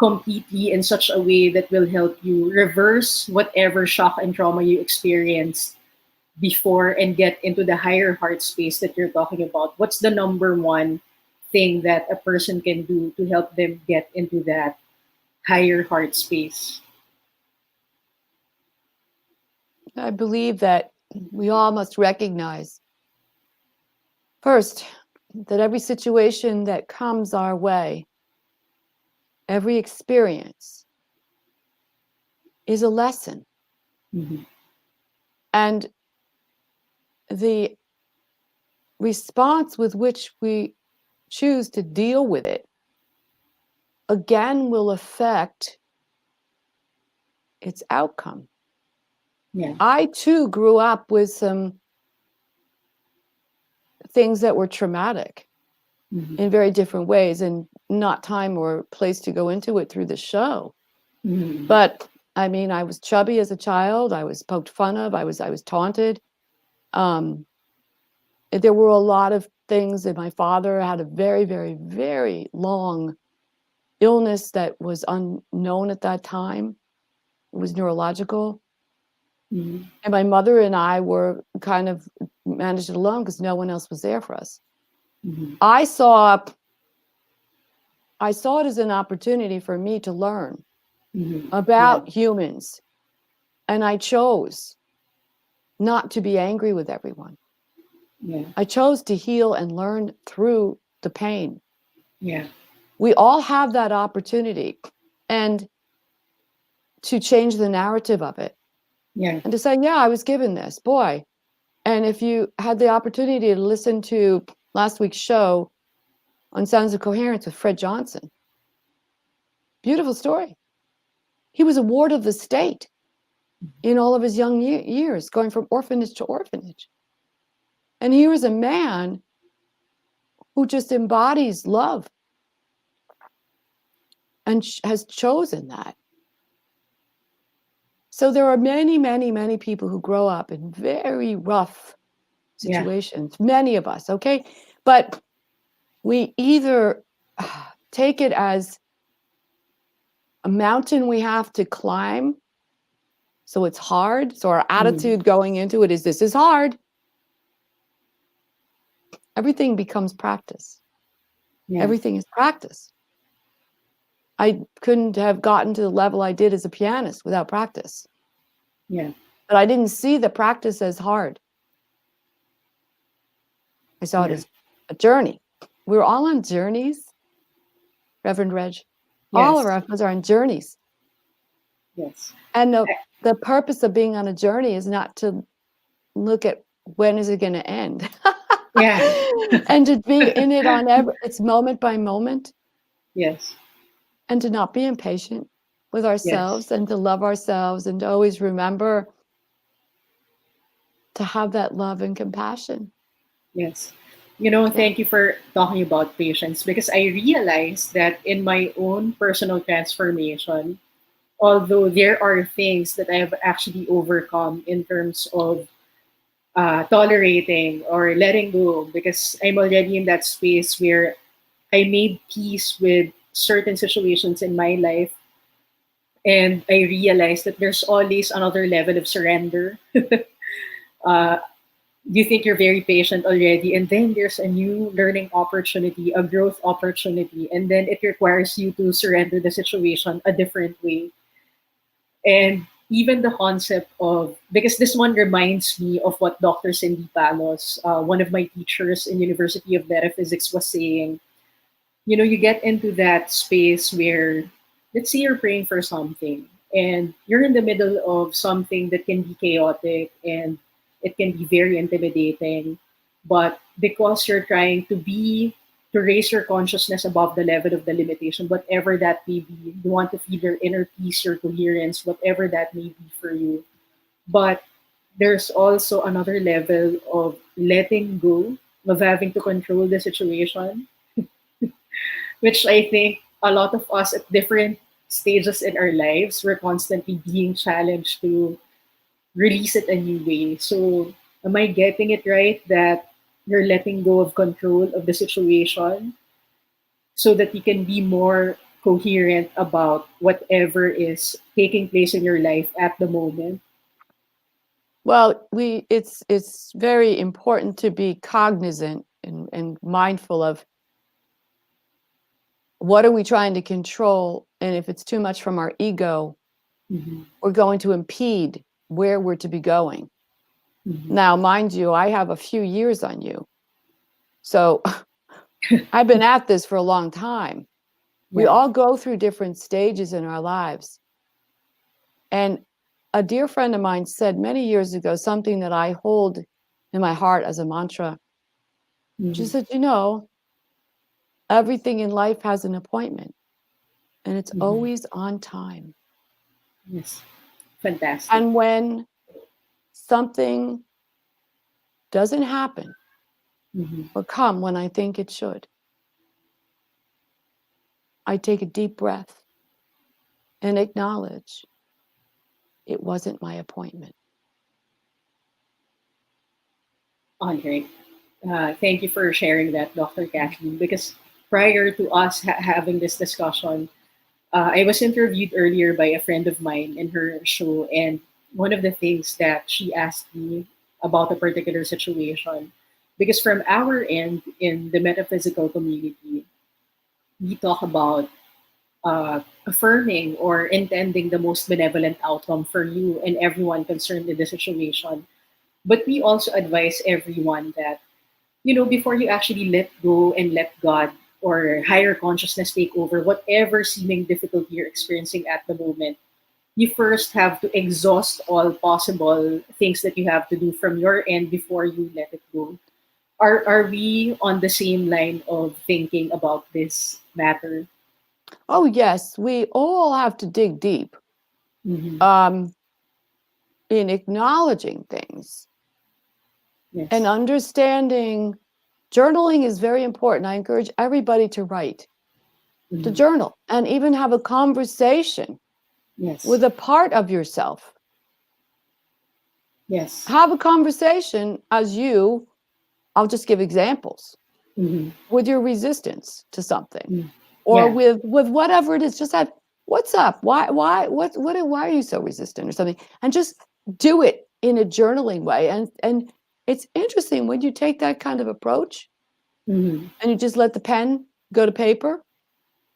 completely in such a way that will help you reverse whatever shock and trauma you experienced before and get into the higher heart space that you're talking about. What's the number one thing that a person can do to help them get into that higher heart space? I believe that we all must recognize first that every situation that comes our way, every experience is a lesson. Mhm. And the response with which we choose to deal with it again will affect its outcome. Yeah. I too grew up with some things that were traumatic Mhm. in very different ways, and not time or place to go into it through the show. Mhm. But I mean, I was chubby as a child. I was poked fun of. I was taunted. Um, there were a lot of things that my father had a very, very, very long illness that was unknown at that time. It was neurological. Mhm. And my mother and I were kind of managed it alone because no one else was there for us. Mhm. I saw it as an opportunity for me to learn. about humans. And I chose not to be angry with everyone. Yeah. I chose to heal and learn through the pain. Yeah. We all have that opportunity, and to change the narrative of it. Yeah. And to say, yeah, I was given this, boy. And if you had the opportunity to listen to last week's show on Sounds of Coherence with Fred Johnson, beautiful story. He was a ward of the state in all of his young years, going from orphanage to orphanage. And here is a man who just embodies love and has chosen that. So there are many, many, many people who grow up in very rough situations, many of us, okay? But we either take it as a mountain we have to climb, so it's hard. So our attitude going into it is, this is hard. Everything becomes practice. Yeah. Everything is practice. I couldn't have gotten to the level I did as a pianist without practice. Yeah. But I didn't see the practice as hard. I saw it as a journey. We're all on journeys, Reverend Reg. All of us are on journeys. Yes. And the purpose of being on a journey is not to look at when is it going to end. Yeah. And to be in it on it's moment by moment. Yes. And to not be impatient with ourselves, and to love ourselves, and to always remember to have that love and compassion. Yes. Thank you for talking about patience, because I realized that in my own personal transformation, although there are things that I have actually overcome in terms of tolerating or letting go, because I'm already in that space where I made peace with certain situations in my life. And I realized that there's always another level of surrender. You think you're very patient already, and then there's a new learning opportunity, a growth opportunity, and then it requires you to surrender the situation a different way. And even the concept of, because this one reminds me of what Dr. Cindy Palos, one of my teachers in University of Metaphysics, was saying. You get into that space where, let's say you're praying for something, and you're in the middle of something that can be chaotic, and it can be very intimidating. But because you're trying to raise your consciousness above the level of the limitation, whatever that may be, you want to feel your inner peace, your coherence, whatever that may be for you. But there's also another level of letting go, of having to control the situation, which I think a lot of us at different stages in our lives, we're constantly being challenged to release it a new way. So, am I getting it right that you're letting go of control of the situation so that you can be more coherent about whatever is taking place in your life at the moment? Well, it's very important to be cognizant and mindful of what are we trying to control, and if it's too much from our ego, we're going to impede where we're to be going. Now, mind you, I have a few years on you, so I've been at this for a long time. We all go through different stages in our lives. And a dear friend of mine said many years ago something that I hold in my heart as a mantra. She said, everything in life has an appointment, and it's always on time. Yes. Fantastic. And when something doesn't happen or come when I think it should, I take a deep breath and acknowledge it wasn't my appointment. Andre, thank you for sharing that, Dr. Kathleen, because prior to us having this discussion, I was interviewed earlier by a friend of mine in her show, and one of the things that she asked me about a particular situation, because from our end in the metaphysical community, we talk about affirming or intending the most benevolent outcome for you and everyone concerned in the situation. But we also advise everyone that, before you actually let go and let God or higher consciousness take over whatever seeming difficulty you're experiencing at the moment, you first have to exhaust all possible things that you have to do from your end before you let it go. Are we on the same line of thinking about this matter? Oh, yes, we all have to dig deep Mm-hmm. in acknowledging things Yes. and understanding. Journaling is very important. I encourage everybody to write, to Mm-hmm. journal, and even have a conversation Yes. with a part of yourself. Yes. Have a conversation as you, I'll just give examples, Mm-hmm. with your resistance to something, Mm-hmm. or Yeah. with whatever it is. Just have, what's up? Why are you so resistant or something? And just do it in a journaling way. And it's interesting when you take that kind of approach Mm-hmm. and you just let the pen go to paper,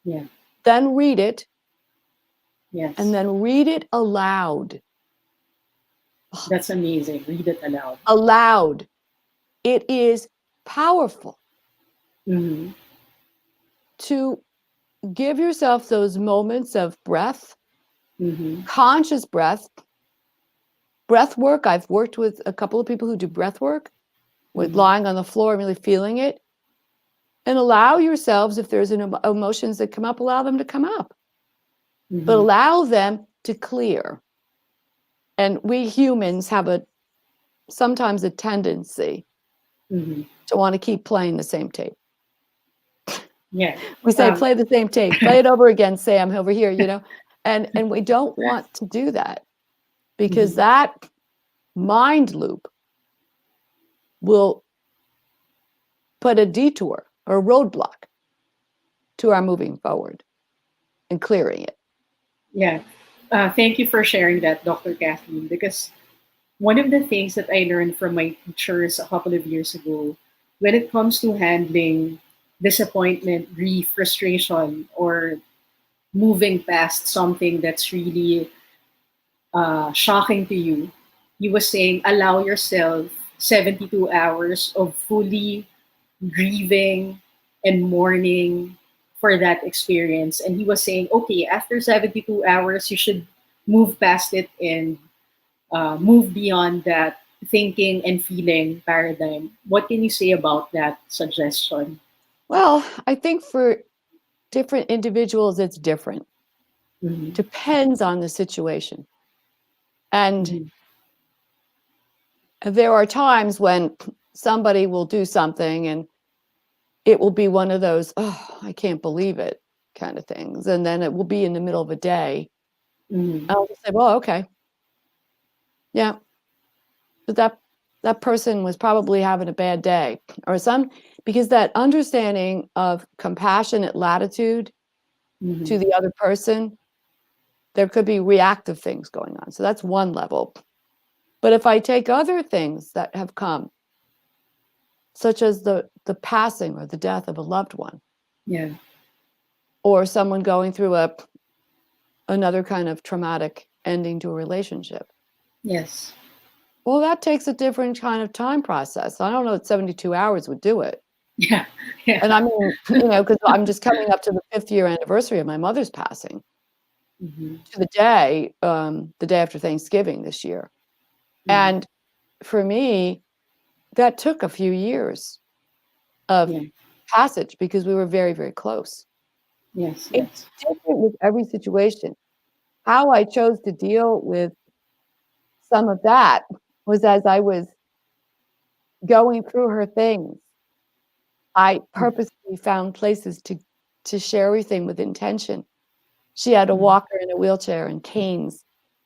Yeah. then read it, Yes. and then read it aloud. That's amazing. Read it aloud. Aloud. It is powerful Mm-hmm. to give yourself those moments of breath, Mm-hmm. conscious breath. Breath work. I've worked with a couple of people who do breath work with Mm-hmm. lying on the floor and really feeling it. And allow yourselves, if there's emotions that come up, allow them to come up, Mm-hmm. but allow them to clear. And we humans have sometimes a tendency Mm-hmm. to want to keep playing the same tape. Yeah. We say, play the same tape, play it over again, Sam, over here, and we don't want to do that, because Mm-hmm. that mind loop will put a detour or a roadblock to our moving forward and clearing it. Yeah. Thank you for sharing that, Dr. Kathleen, because one of the things that I learned from my teachers a couple of years ago, when it comes to handling disappointment, grief, frustration, or moving past something that's really shocking to you, he was saying, allow yourself 72 hours of fully grieving and mourning for that experience. And he was saying, okay, after 72 hours, you should move past it and move beyond that thinking and feeling paradigm. What can you say about that suggestion? Well, I think for different individuals, it's different. Mm-hmm. Depends on the situation. And Mm-hmm. there are times when somebody will do something and it will be one of those, oh, I can't believe it kind of things. And then it will be in the middle of a day. Mm-hmm. I'll just say, well, okay. Yeah. But that person was probably having a bad day or because that understanding of compassionate latitude Mm-hmm. to the other person, there could be reactive things going on. So that's one level. But if I take other things that have come, such as the passing or the death of a loved one, Yeah. or someone going through another kind of traumatic ending to a relationship, Yes. well, that takes a different kind of time process. I don't know that 72 hours would do it. Yeah. Yeah. And I mean, because I'm just coming up to the 5th year anniversary of my mother's passing, Mm-hmm. to the day after Thanksgiving this year. Mm-hmm. And for me, that took a few years of Yeah. passage because we were very, very close. Yes. It's Yes. different with every situation. How I chose to deal with some of that was as I was going through her things, I purposely found places to share everything with intention. She had a Mm-hmm. walker and a wheelchair and canes.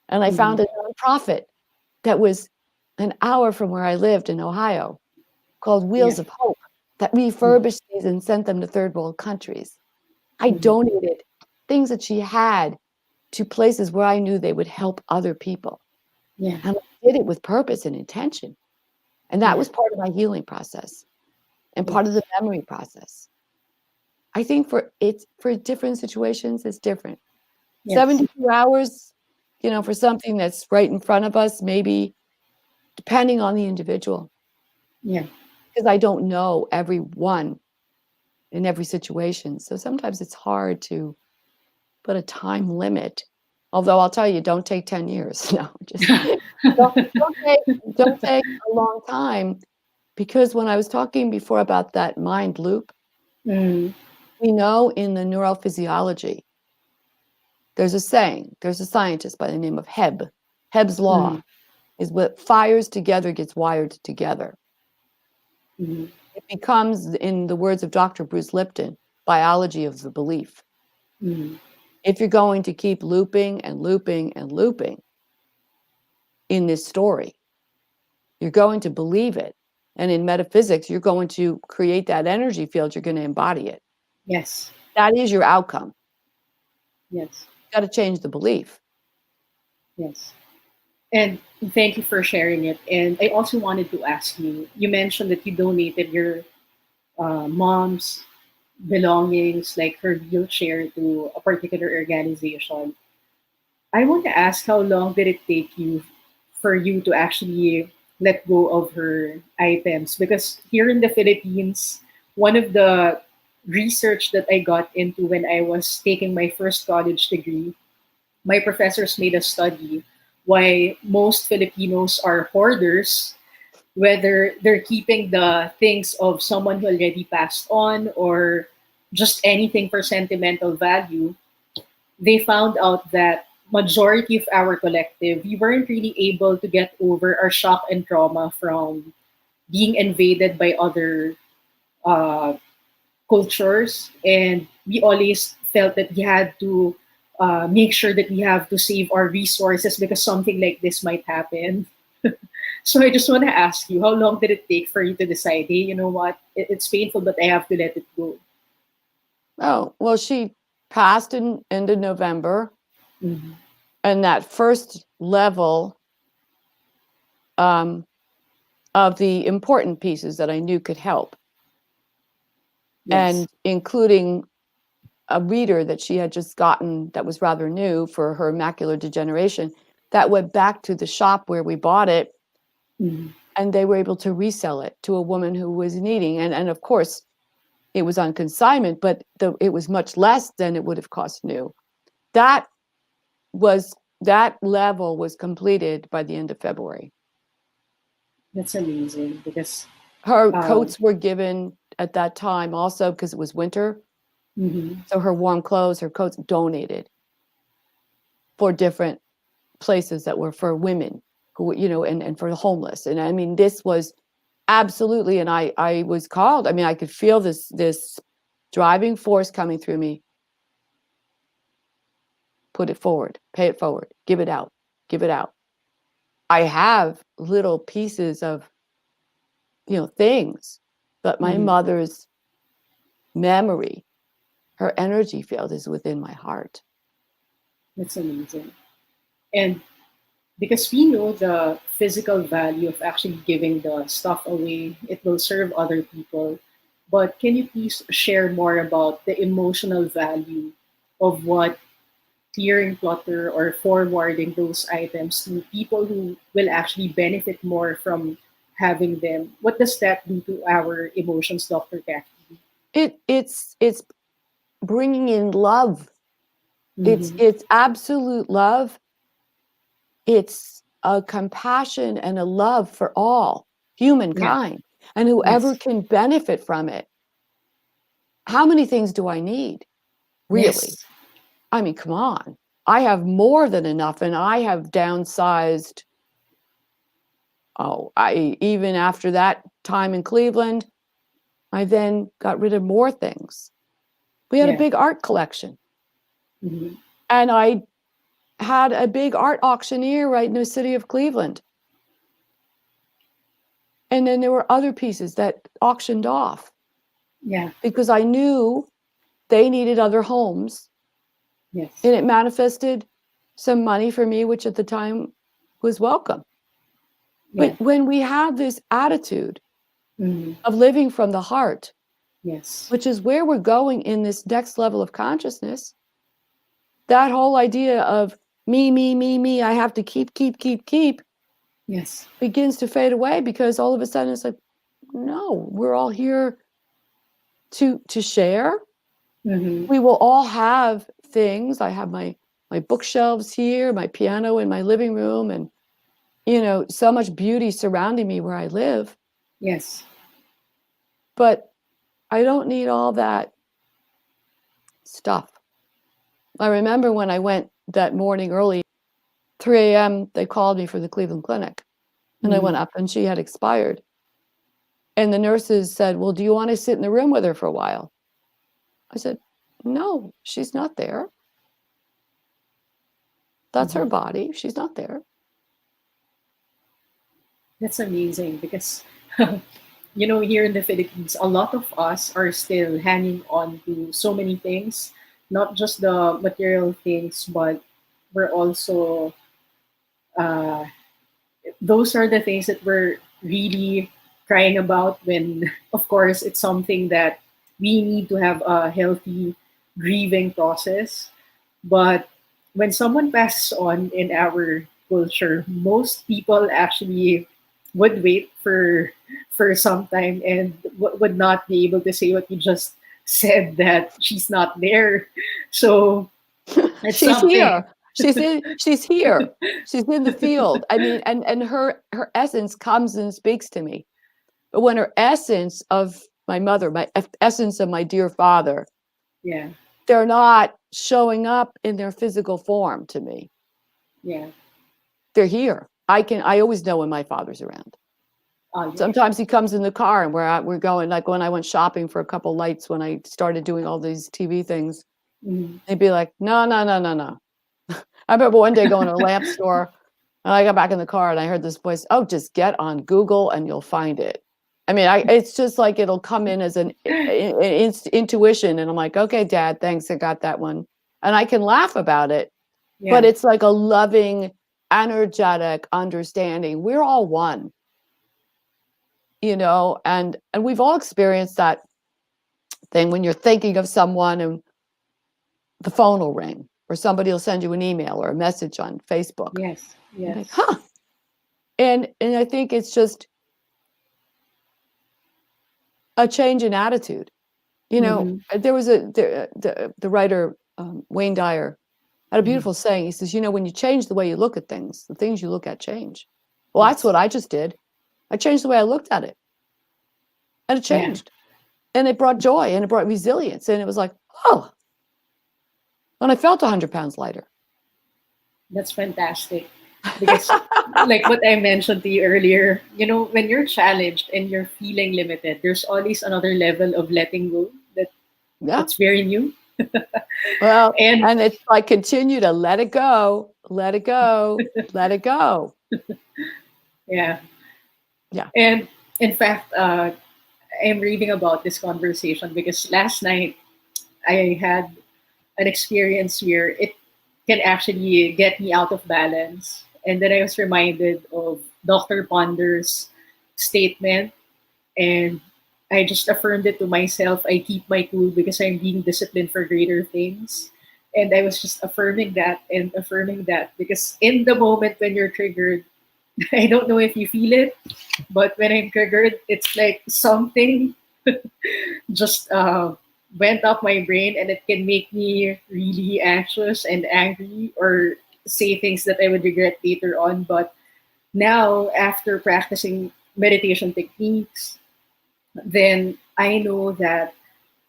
And I found a nonprofit that was an hour from where I lived in Ohio called Yeah. Wheels of Hope that refurbished these and sent them to third world countries. I Mm-hmm. donated things that she had to places where I knew they would help other people. Yeah. And I did it with purpose and intention. And that Yeah. was part of my healing process and Yeah. part of the memory process. I think for different situations, it's different. Yes. 72 hours, for something that's right in front of us, maybe depending on the individual, Yeah. because I don't know everyone in every situation. So sometimes it's hard to put a time limit. Although I'll tell you, don't take 10 years. No, just don't take a long time. Because when I was talking before about that mind loop, Mm. we know in the neurophysiology, there's a saying, there's a scientist by the name of Hebb. Hebb's law is what fires together gets wired together. Mm. It becomes, in the words of Dr. Bruce Lipton, biology of the belief. Mm. If you're going to keep looping and looping and looping in this story, you're going to believe it. And in metaphysics, you're going to create that energy field, you're going to embody it. Yes. That is your outcome. Yes. Got to change the belief. Yes. And thank you for sharing it. And I also wanted to ask you, you mentioned that you donated your mom's belongings, like her wheelchair, to a particular organization. I want to ask, how long did it take you for you to actually let go of her items? Because here in the Philippines, one of the research that I got into when I was taking my first college degree, my professors made a study why most Filipinos are hoarders, whether they're keeping the things of someone who already passed on or just anything for sentimental value. They found out that majority of our collective, we weren't really able to get over our shock and trauma from being invaded by other uh, cultures, and we always felt that we had to make sure that we have to save our resources because something like this might happen. So I just want to ask you, how long did it take for you to decide, hey, you know what, it's painful, but I have to let it go? Oh, well, she passed in end of November. Mhm. And that first level of the important pieces that I knew could help, Yes. and including a reader that she had just gotten that was rather new for her macular degeneration, that went back to the shop where we bought it, Mhm. and they were able to resell it to a woman who was needing. And of course, it was on consignment, but it was much less than it would have cost new. That level was completed by the end of February. That's amazing because Her um, coats were given at that time also because it was winter. mhm. So her warm clothes, her coats donated for different places that were for women who, and for the homeless. And I mean, this was absolutely, and I was called. I mean, I could feel this driving force coming through me. Put it forward, pay it forward, give it out, give it out. I have little pieces of, things, but my Mhm. mother's memory, her energy field is within my heart. That's amazing. And because we know the physical value of actually giving the stuff away, it will serve other people. But can you please share more about the emotional value of what clearing clutter or forwarding those items to people who will actually benefit more from having them? What does that do to our emotions, Dr. Kathleen? It's bringing in love. Mm-hmm. It's absolute love. It's a compassion and a love for all Yeah. humankind, and whoever Yes. can benefit from it. How many things do I need? Really? Yes. I mean, come on. I have more than enough, and I have downsized. Oh, even after that time in Cleveland, I then got rid of more things. We had a Yeah. big art collection, Mm-hmm. and I had a big art auctioneer right in the city of Cleveland. And then there were other pieces that auctioned off Yeah. because I knew they needed other homes, Yes. and it manifested some money for me, which at the time was welcome. Yeah. But when we have this attitude Mm-hmm. of living from the heart, Yes. which is where we're going in this next level of consciousness. That whole idea of me, I have to keep Yes. begins to fade away, because all of a sudden it's like, no, we're all here to share. Mm-hmm. We will all have things. I have my bookshelves here, my piano in my living room, and so much beauty surrounding me where I live. Yes. But I don't need all that stuff. I remember when I went that morning early, 3 a.m., they called me for the Cleveland Clinic. And I went up, and she had expired. And the nurses said, well, do you want to sit in the room with her for a while? I said, no, she's not there. That's her body. She's not there. That's amazing because, here in the Philippines, a lot of us are still hanging on to so many things, not just the material things, but we're also, uh, those are the things that we're really crying about when, of course, it's something that we need to have a healthy grieving process. But when someone passes on in our culture, most people actually would wait for some time and would not be able to say what you just said, that she's not there. So it's She's something. here. She's here. She's in the field. I mean, and her essence comes and speaks to me. But when her essence of my mother, my essence of my dear father, Yeah, they're not showing up in their physical form to me. yeah. They're here. I always know when my father's around. Oh, yeah. Sometimes he comes in the car and we're going, like when I went shopping for a couple lights, when I started doing all these TV things, Mhm. they'd be like, no. I remember one day going to a lamp store, and I got back in the car and I heard this voice, oh, just get on Google and you'll find it. I mean, it's just like it'll come in as an intuition. And I'm like, okay, Dad, thanks. I got that one. And I can laugh about it, but Yeah. it's like a loving, energetic understanding. We're all one, and we've all experienced that thing when you're thinking of someone and the phone will ring, or somebody will send you an email or a message on Facebook. Yes. You're like, Yes. huh. And I think it's just a change in attitude. Hmm. There was the writer Wayne Dyer had a Hmm. beautiful saying. He says, when you change the way you look at things, the things you look at change. Well, that's Yes. what I just did. I changed the way I looked at it, and it Yeah. changed, and it brought joy, and it brought resilience, and it was like, oh, and I felt 100 pounds lighter. That's fantastic. Because, like what I mentioned to you earlier, when you're challenged and you're feeling limited, there's always another level of letting go Yeah. that's very new. Well, And and it's like continue to let it go, let it go, let it go. yeah. Yeah. And in fact, I'm reading about this conversation because last night I had an experience where it can actually get me out of balance. And then I was reminded of Dr. Ponder's statement, and I just affirmed it to myself. I keep my cool because I'm being disciplined for greater things. And I was just affirming that and affirming that because in the moment when you're triggered, I don't know if you feel it, but when I'm triggered, it's like something just went up my brain, and it can make me really anxious and angry or say things that I would regret later on. But now, after practicing meditation techniques, then I know that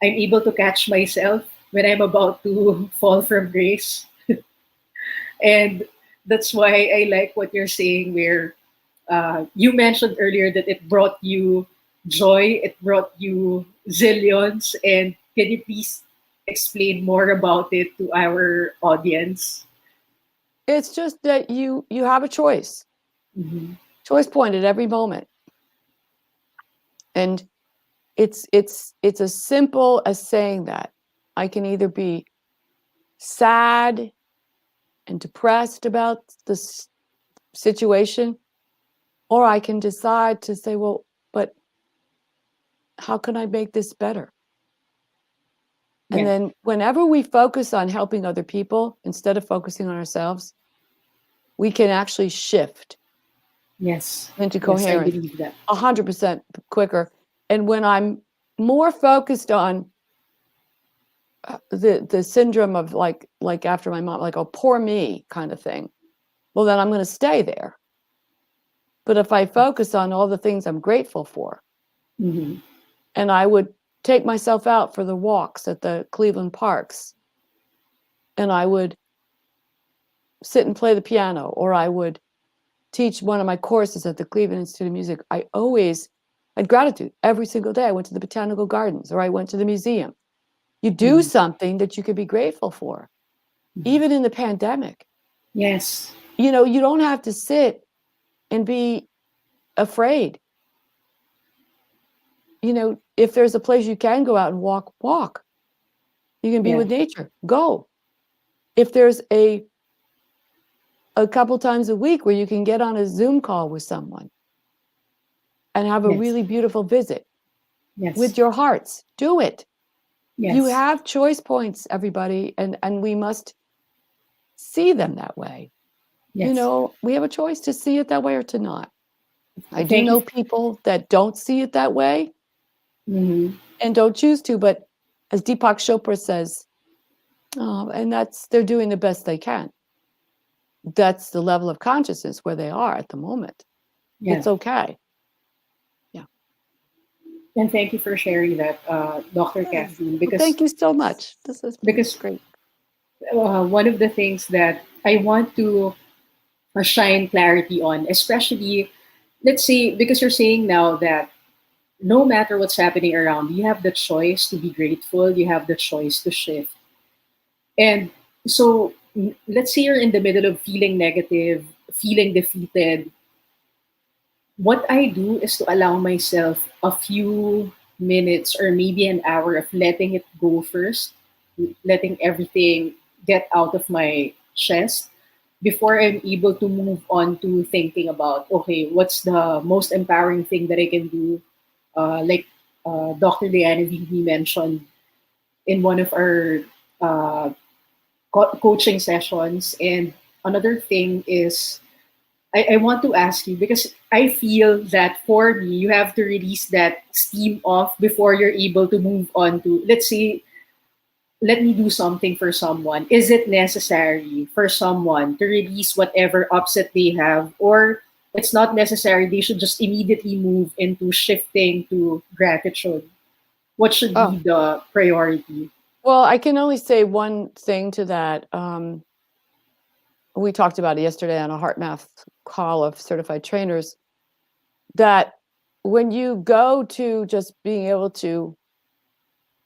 I'm able to catch myself when I'm about to fall from grace. And that's why I like what you're saying, where you mentioned earlier that it brought you joy, it brought you zillions. And can you please explain more about it to our audience? It's just that you have a choice. Hmm. Choice point at every moment. And it's as simple as saying that I can either be sad and depressed about this situation, or I can decide to say, well, but how can I make this better? And Yeah. then whenever we focus on helping other people instead of focusing on ourselves, we can actually shift Yes. into Yes, I coherence believe that. 100% quicker. And when I'm more focused on the syndrome of like after my mom, like, oh, poor me kind of thing, well, then I'm going to stay there. But if I focus on all the things I'm grateful for, Mm-hmm. and I would take myself out for the walks at the Cleveland parks, and I would sit and play the piano, or I would teach one of my courses at the Cleveland Institute of Music, I always had gratitude every single day. I went to the botanical gardens, or I went to the museum. You do Mm-hmm. something that you could be grateful for, even in the pandemic. Yes. You know, you don't have to sit and be afraid. You know, if there's a place you can go out and walk. You can be Yeah. with nature, go. If there's a couple times a week where you can get on a Zoom call with someone and have a Yes. really beautiful visit Yes. with your hearts, do it. Yes. You have choice points, everybody, and we must see them that way. Yes. You know, we have a choice to see it that way or to not. I do Thank you. know people that don't see it that way Mm-hmm. and don't choose to, but as Deepak Chopra says, and they're doing the best they can. That's the level of consciousness where they are at the moment. Yeah. It's okay. Yeah. And thank you for sharing that, Dr. Kathleen, because Thank you so much. This is great. One of the things that I want to shine clarity on, especially, let's say, because you're saying now that no matter what's happening around, you have the choice to be grateful, you have the choice to shift. And so, let's say you're in the middle of feeling negative, feeling defeated. What I do is to allow myself a few minutes or maybe an hour of letting it go first, letting everything get out of my chest before I'm able to move on to thinking about, okay, what's the most empowering thing that I can do? Like Dr. Diana Vivi mentioned in one of our uh, coaching sessions. And another thing is, I want to ask you because I feel that for me, you have to release that steam off before you're able to move on to, let's say, let me do something for someone. Is it necessary for someone to release whatever upset they have, or it's not necessary? They should just immediately move into shifting to gratitude. What should Oh, be the priority? well, I can only say one thing to that. We talked about it yesterday on a heart math call of certified trainers, that when you go to just being able to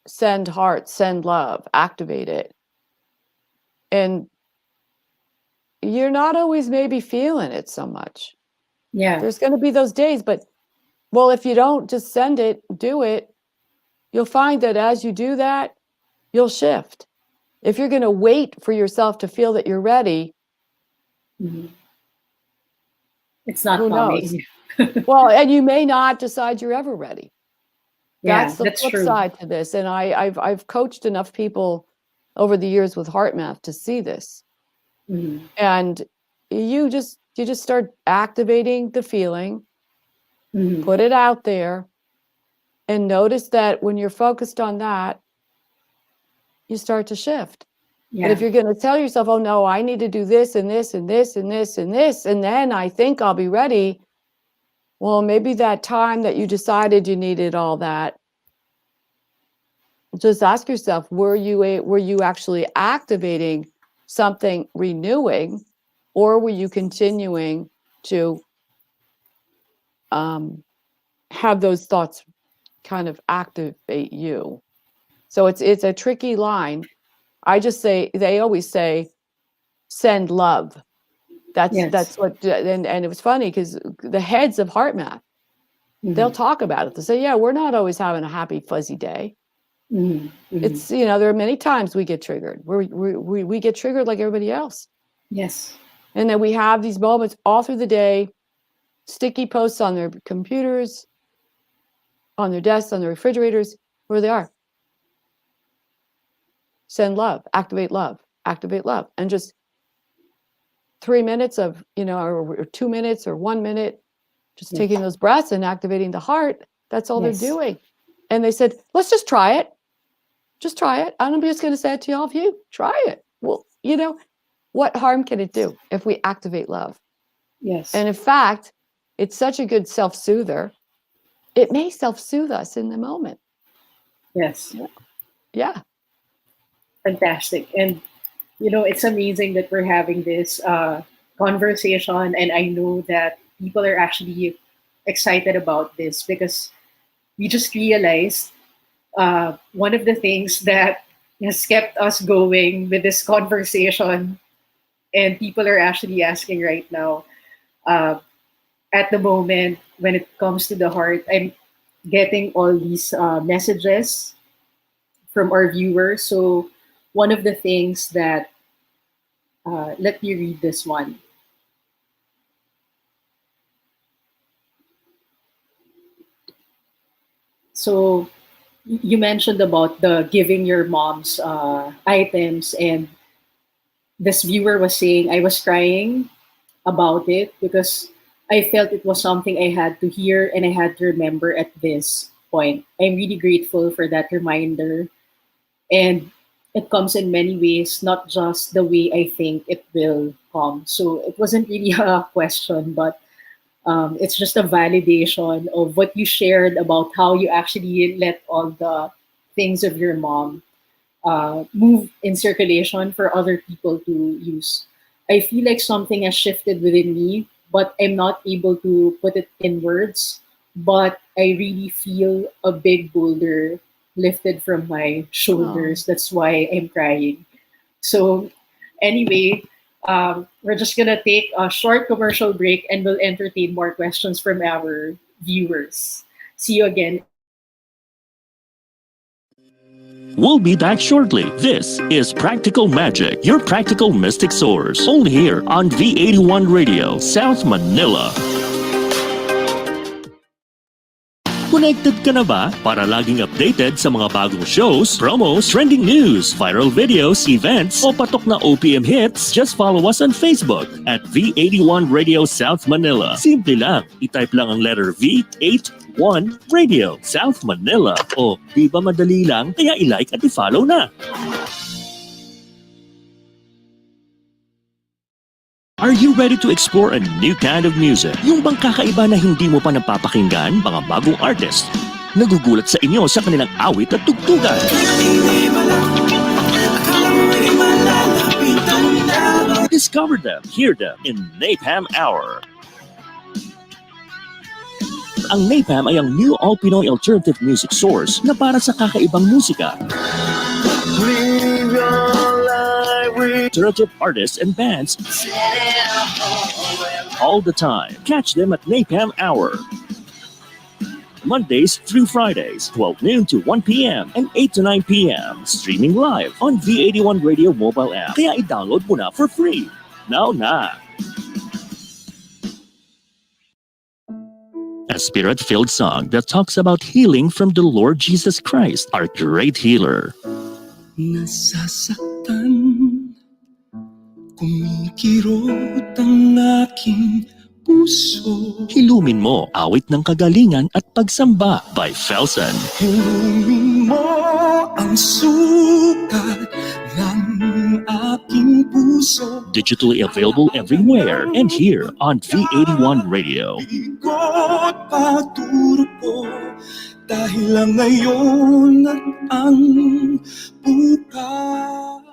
send heart, send love, activate it, and you're not always maybe feeling it so much. Yeah. There's going to be those days, but well, if you don't just send it, do it, you'll find that as you do that, you'll shift. If you're going to wait for yourself to feel that you're ready, Mhm. It's not who knows? coming. Well, and you may not decide you're ever ready. Yeah, That's the that's flip true. side to this. And I've coached enough people over the years with heart math to see this. Mhm. And you just start activating the feeling, Mhm. put it out there, and notice that when you're focused on that, you start to shift. But if Yeah. you're going to tell yourself, oh no, I need to do this and this and this and this and this, and then I think I'll be ready. Well, maybe that time that you decided you needed all that, just ask yourself, were you actually activating something renewing, or were you continuing to have those thoughts kind of activate you? So it's a tricky line. I just say, they always say, send love. Yes. That's what, and it was funny because the heads of heart math, they'll Mhm. talk about it. They say, yeah, we're not always having a happy fuzzy day. Mhm. Mhm. It's, you know, there are many times we get triggered. We get triggered like everybody else. Yes. And then we have these moments all through the day, sticky posts on their computers, on their desks, on their refrigerators, where they are. send love, activate love, activate love. And just 3 minutes of, or 2 minutes or 1 minute, just taking those breaths and activating the heart. That's all they're doing. And they said, let's just try it. Just try it. I'm just going to say it to all of you. Try it. Well, what harm can it do if we activate love? Yes. And in fact, it's such a good self-soother. It may self-soothe us in the moment. Yes. Yeah. Fantastic. And, it's amazing that we're having this conversation. And I know that people are actually excited about this because we just realized one of the things that has kept us going with this conversation, and people are actually asking right now, at the moment, when it comes to the heart, I'm getting all these messages from our viewers. So one of the things that, let me read this one. So you mentioned about the giving your mom's items, and this viewer was saying, I was crying about it because I felt it was something I had to hear and I had to remember at this point. I'm really grateful for that reminder. And it comes in many ways, not just the way I think it will come. So it wasn't really a question, but it's just a validation of what you shared about how you actually let all the things of your mom move in circulation for other people to use. I feel like something has shifted within me, but I'm not able to put it in words. But I really feel a big boulder lifted from my shoulders. That's why I'm crying. So, anyway, we're just going to take a short commercial break and we'll entertain more questions from our viewers. See you again. We'll be back shortly. This is Practical Magic, your practical mystic source. Only here on V81 Radio, South Manila. Connected ka na ba para laging updated sa mga bagong shows, promos, trending news, viral videos, events, o patok na OPM hits? Just follow us on Facebook at V81 Radio South Manila. Simple lang, itype lang ang letter V81 Radio South Manila. O di ba madali lang, kaya i-like at i-follow na. Are you ready to explore a new kind of music? Yung bang kakaiba na hindi mo pa napapakinggan, mga bagong artist? Nagugulat sa inyo sa kanilang awit at tugtugan. Discover them, hear them in Napalm Hour. Ang Napalm ay ang new all-Pinoy alternative music source na para sa kakaibang musika. Alternative artists and bands all the time. Catch them at Napalm Hour. Mondays through Fridays, 12 noon to 1 p.m. and 8 to 9 p.m. Streaming live on V81 Radio mobile app. Kaya i-download mo na for free. Now na! A spirit-filled song that talks about healing from the Lord Jesus Christ, our great healer. Nasasaktan, kumikirot ang aking puso. Hilumin mo awit ng kagalingan at pagsamba by Felsen. Hilumin mo ang sukat ng aking puso. Digitally available everywhere and here on V81 Radio. Bigot paturo po dahil lang ngayon at ang bukas.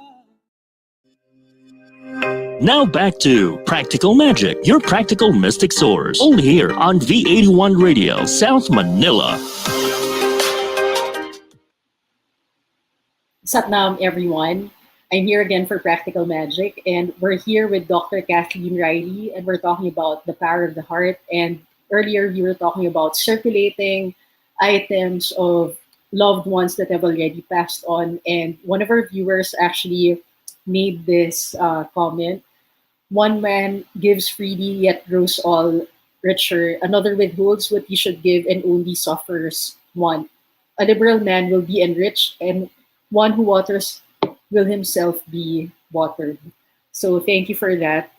Now back to Practical Magic, your practical mystic source. Only here on V81 Radio, South Manila. Satnam, everyone. I'm here again for Practical Magic, and we're here with Dr. Kathleen Riley, and we're talking about the power of the heart. And earlier, we were talking about circulating items of loved ones that have already passed on. And one of our viewers actually made this comment. One man gives freely yet grows all richer. Another withholds what he should give and only suffers want. A liberal man will be enriched, and one who waters will himself be watered. So thank you for that,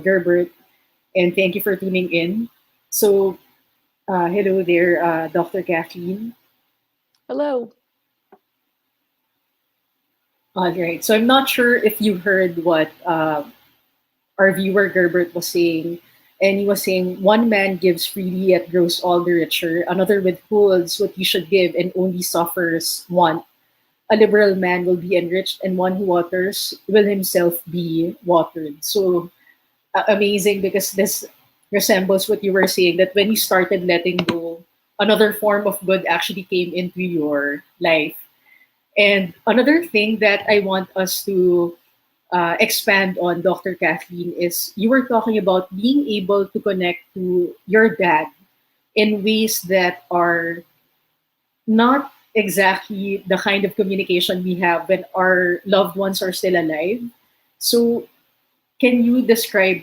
Gerbert, and thank you for tuning in. So hello there, Dr. Kathleen. Hello. All right. So I'm not sure if you heard what our viewer Gerbert was saying. And he was saying, one man gives freely yet grows all the richer. Another withholds what he should give and only suffers want. A liberal man will be enriched, and one who waters will himself be watered. So amazing, because this resembles what you were saying, that when you started letting go, another form of good actually came into your life. And another thing that I want us to expand on, Dr. Kathleen, is you were talking about being able to connect to your dad in ways that are not exactly the kind of communication we have when our loved ones are still alive. So, can you describe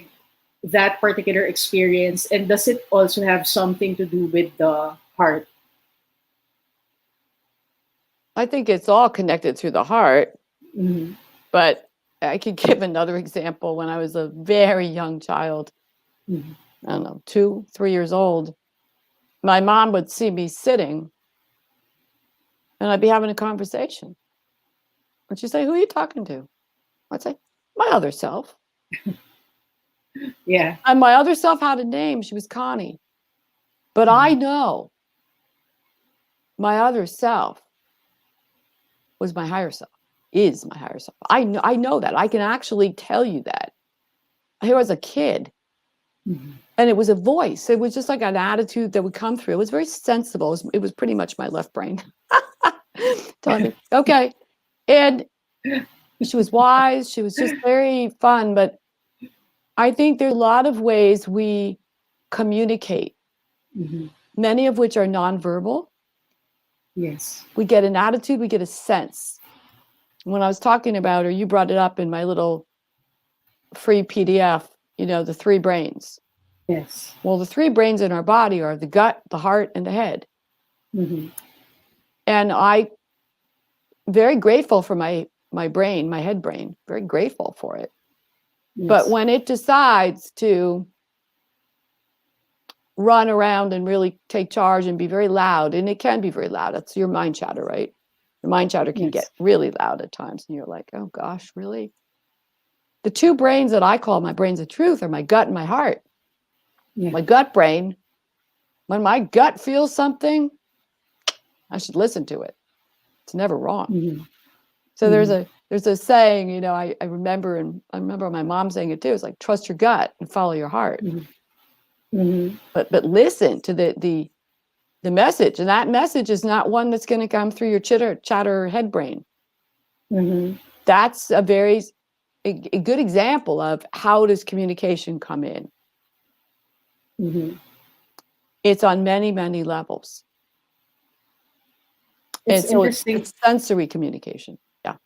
that particular experience, and does it also have something to do with the heart? I think it's all connected through the heart, Mhm. but I could give another example. When I was a very young child, Mhm. I don't know, 2, 3 years old, my mom would see me sitting and I'd be having a conversation. And she'd say, "Who are you talking to?" I'd say, "My other self." Yeah. And my other self had a name. She was Connie. But I know my other self was my higher self, is my higher self. I know that. I can actually tell you that. Here was a kid, Mhm. and it was a voice. It was just like an attitude that would come through. It was very sensible. It was pretty much my left brain telling me, okay. And she was wise. She was just very fun. But I think there's a lot of ways we communicate, Mhm. many of which are nonverbal. Yes. We get an attitude, we get a sense. When I was talking about, or you brought it up in my little free PDF, the three brains. Yes. Well, the three brains in our body are the gut, the heart, and the head. Mhm. And I very grateful for my brain, my head brain, very grateful for it. But Yes. when it decides to run around and really take charge and be very loud, and it can be very loud. That's your mind chatter, right? Your mind chatter can Yes. get really loud at times, and you're like, oh gosh, really? The two brains that I call my brains of truth are my gut and my heart. Yeah. My gut brain, when my gut feels something, I should listen to it. It's never wrong. Mhm. So Mhm. there's a saying, I remember, and I remember my mom saying it too. It's like, trust your gut and follow your heart. Mhm. Mhm. But listen to the message, and that message is not one that's going to come through your chatter head brain. Mhm. That's a good example of how does communication come in. Mhm. It's on many, many levels. It's And so interesting. it's sensory communication. Yeah.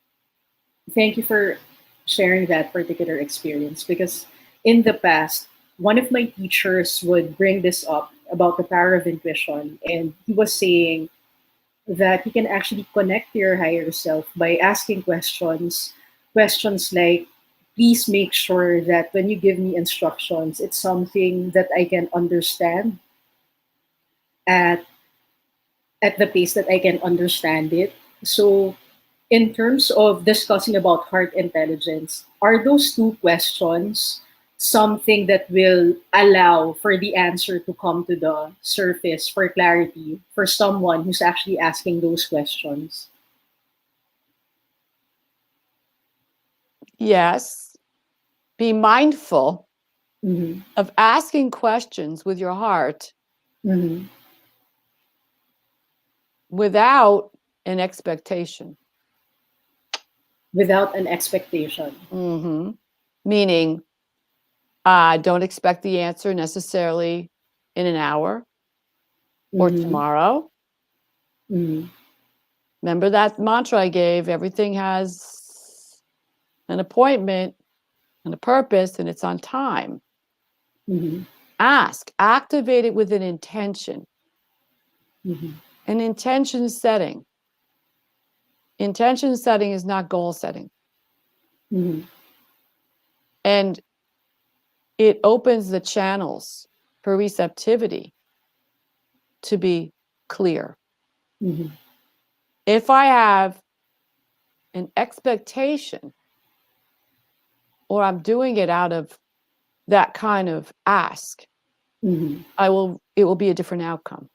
Thank you for sharing that particular experience, because in the past, one of my teachers would bring this up about the power of intuition, and he was saying that you can actually connect to your higher self by asking questions like, please make sure that when you give me instructions, it's something that I can understand at at the pace that I can understand it. So, in terms of discussing about heart intelligence, are those two questions something that will allow for the answer to come to the surface for clarity for someone who's actually asking those questions? Yes. Be mindful Mm-hmm. of asking questions with your heart Mm-hmm. without an expectation. Without an expectation. Mm-hmm. Meaning, don't expect the answer necessarily in an hour or Mm-hmm. tomorrow. Mm-hmm. Remember that mantra I gave, everything has an appointment and a purpose, and it's on time. Mm-hmm. Activate it with an intention, Mm-hmm. an intention setting. Intention setting is not goal setting. Mhm. And it opens the channels for receptivity to be clear. Mhm. If I have an expectation or I'm doing it out of that kind of ask, Mhm. it will be a different outcome.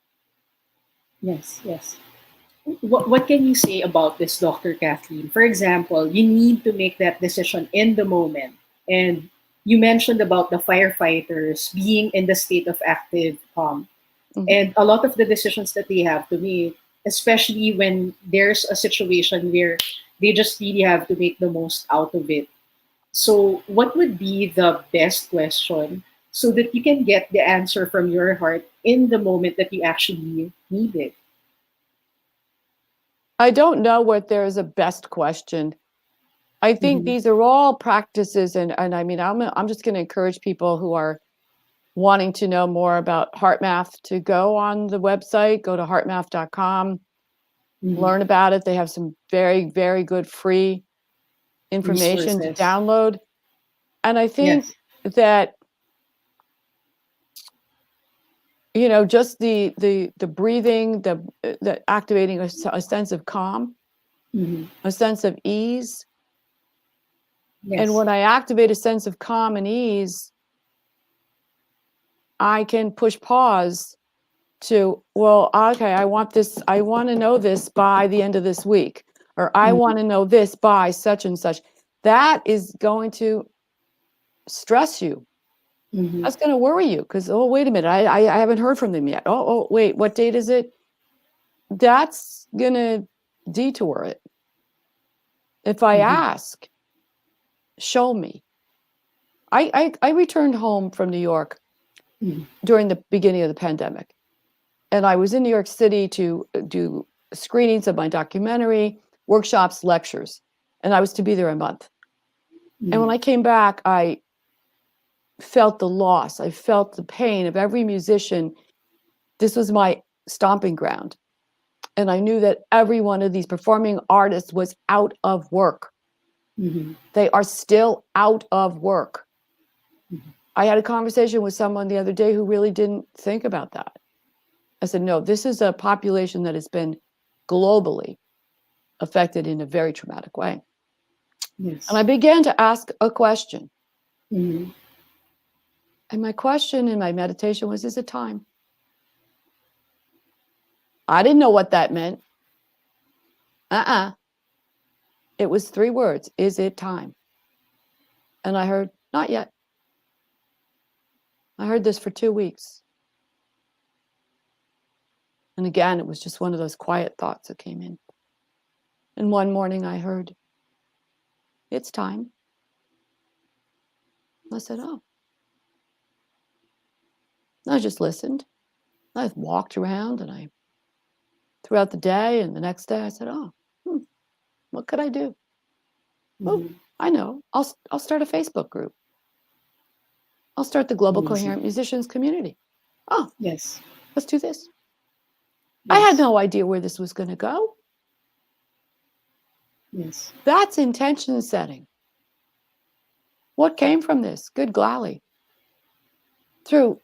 Yes, yes. What can you say about this, Dr. Kathleen? For example, you need to make that decision in the moment. And you mentioned about the firefighters being in the state of active calm. Mhm. And a lot of the decisions that they have to make, especially when there's a situation where they just really have to make the most out of it. So, what would be the best question so that you can get the answer from your heart in the moment that you actually need it? I don't know what there is a best question. I think Mhm. these are all practices, and I mean, I'm just going to encourage people who are wanting to know more about heart math to go on the website, go to heartmath.com, Mhm. learn about it. They have some very, very good free information to Resources. download. And I think Yes. that, you know, just the breathing, the activating a sense of calm, Mhm. a sense of ease. And Yes. when I activate a sense of calm and ease, I can push pause to, well, okay, I want to know this by the end of this week, or I Mhm. want to know this by such and such. That is going to stress you. Mhm. That's going to worry you because, oh, wait a minute, I haven't heard from them yet. Oh, wait, what date is it? That's going to detour it. If I Mhm. ask, show me. I returned home from New York Mhm. during the beginning of the pandemic. And I was in New York City to do screenings of my documentary, workshops, lectures. And I was to be there a month. And when Mhm. I came back, I felt the loss. I felt the pain of every musician. This was my stomping ground. And I knew that every one of these performing artists was out of work. Mhm. They are still out of work. Mhm. I had a conversation with someone the other day who really didn't think about that. I said, no, this is a population that has been globally affected in a very traumatic way. And Yes. I began to ask a question. Mhm. And my question in my meditation was, is it time? I didn't know what that meant. It was 3 words. Is it time? And I heard, not yet. I heard this for 2 weeks. And again, it was just one of those quiet thoughts that came in. And one morning I heard, it's time. I said, oh. And I just listened. I walked around and I, throughout the day and the next day, I said, oh, what could I do? Oh, Mhm. I know. I'll start a Facebook group. I'll start the Global Amazing. Coherent Musicians community. Oh, Yes. let's do this. I had Yes. no idea where this was going to go. Yes. That's intention setting. What came from this? Good golly. Through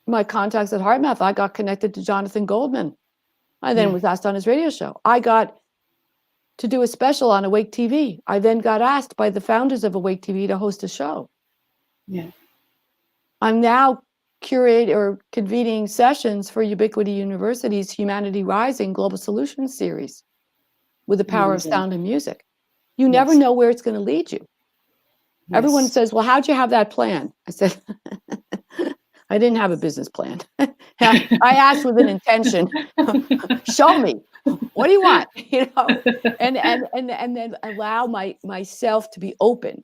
my contacts at HeartMath, I got connected to Jonathan Goldman. I then Yeah. was asked on his radio show. I got to do a special on Awake TV. I then got asked by the founders of Awake TV to host a show. Yeah. I'm now curating or convening sessions for Ubiquity University's Humanity Rising Global Solutions series with the power of Amazing. sound and music. You never Yes. know where it's going to lead you. Everyone Yes. says, well, how'd you have that plan? I said, I didn't have a business plan. I asked with an intention. Show me. What do you want? You know, and then allow myself to be open.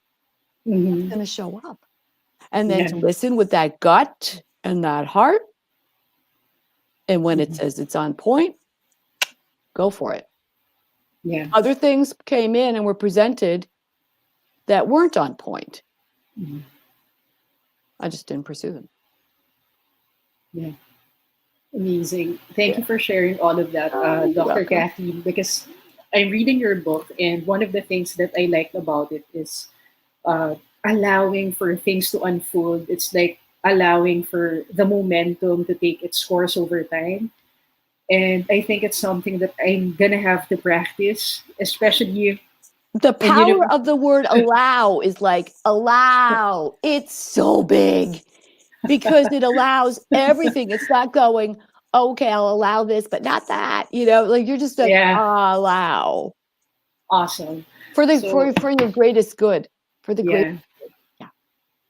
What's Mhm. going to show up? And then Yeah. to listen with that gut and that heart. And when it Mhm. says it's on point, go for it. Yeah. Other things came in and were presented that weren't on point. Mhm. I just didn't pursue them. Yeah. Amazing. Thank Yeah. you for sharing all of that, You're Dr. welcome. Kathleen, because I'm reading your book, and one of the things that I liked about it is allowing for things to unfold. It's like allowing for the momentum to take its course over time. And I think it's something that I'm gonna have to practice, especially The in power of the word allow is like allow. It's so big because it allows everything. It's not going, okay, I'll allow this, but not that. Like you're just like yeah, allow awesome. for the So for your greatest good. For the great, yeah, yeah.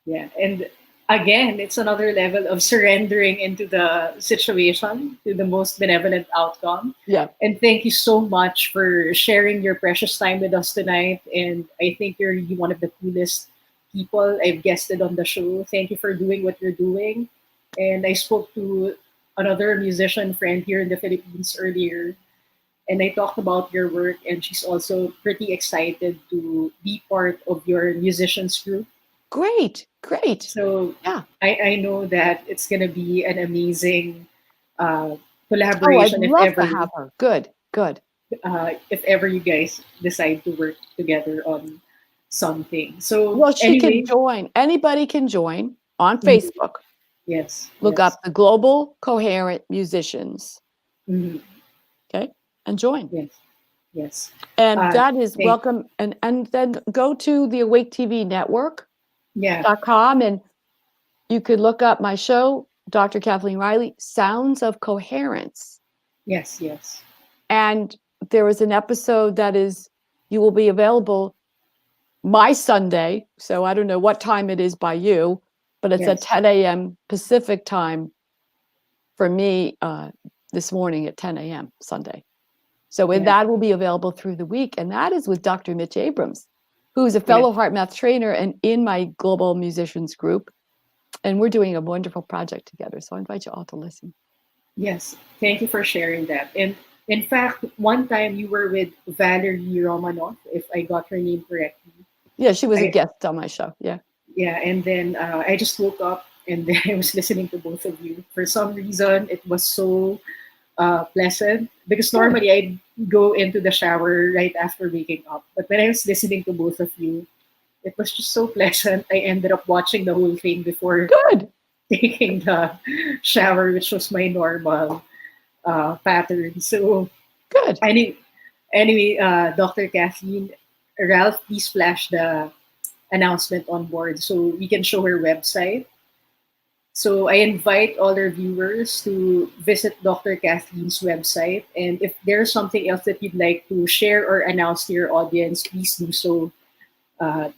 yeah, and again, it's another level of surrendering into the situation to the most benevolent outcome. Yeah. And thank you so much for sharing your precious time with us tonight. And I think you're really one of the coolest people I've guested on the show. Thank you for doing what you're doing. And I spoke to another musician friend here in the Philippines earlier, and I talked about your work, and she's also pretty excited to be part of your musicians group. Great. So Yeah. I know that it's going to be an amazing uh, Oh, I'd collaboration love to have her. Good. if ever you guys decide to work together on something. So Well, she can anyway, join. Anybody can join on mhm, Facebook. yes, Look yes, up the Global Coherent Musicians. mhm, Okay. And join. yes, yes. And that is Thank welcome. And then go to the Awake TV yeah, Network.com and you could look up my show, Dr. Kathleen Riley, Sounds of Coherence. yes, yes, And there is an episode you will be available my Sunday. So I don't know what time it is by you, but it's at yes, 10 a.m. Pacific time for me this morning at 10 a.m. Sunday. So yeah, that will be available through the week. And that is with Dr. Mitch Abrams, who's a yeah. fellow Heart Math trainer and in my global musicians group. And we're doing a wonderful project together. So I invite you all to listen. Yes, thank you for sharing that. And in fact, one time you were with Valerie Romanoff, if I got her name correctly. Yeah, she was a I guest on my show. Yeah. Yeah, and then I just woke up and then I was listening to both of you. For some reason, it was so pleasant because Good. normally I go into the shower right after waking up. But when I was listening to both of you, it was just so pleasant. I ended up watching the whole thing before Good. taking the shower, which was my normal pattern. So Good. anyway, Dr. Kathleen, Ralph, please flash the announcement on board so we can show her website. So I invite all our viewers to visit Dr. Kathleen's website. And if there's something else that you'd like to share or announce to your audience, please do so,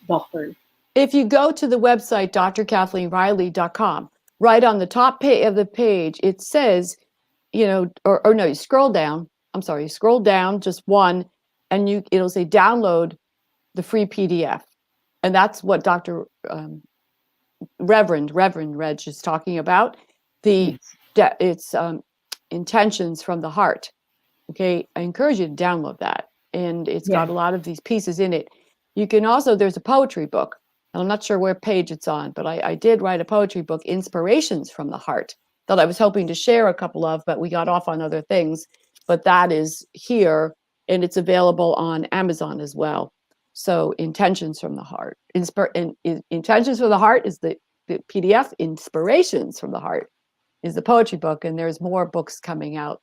Doctor. If you go to the website, drkathleenriley.com, right on the top of the page, it says, or no, you scroll down. I'm sorry, you scroll down just one, and it'll say download the free PDF. And that's what Dr. Reverend Reg is talking about. It's intentions from the heart. Okay, I encourage you to download that, and it's Yeah. got a lot of these pieces in it. You can also, there's a poetry book. I'm not sure where page it's on, but I did write a poetry book, Inspirations from the Heart, that I was hoping to share a couple of, but we got off on other things. But that is here, and it's available on Amazon as well. So Intentions from the Heart. Intentions from the Heart is the PDF. Inspirations from the Heart is the poetry book, and there's more books coming out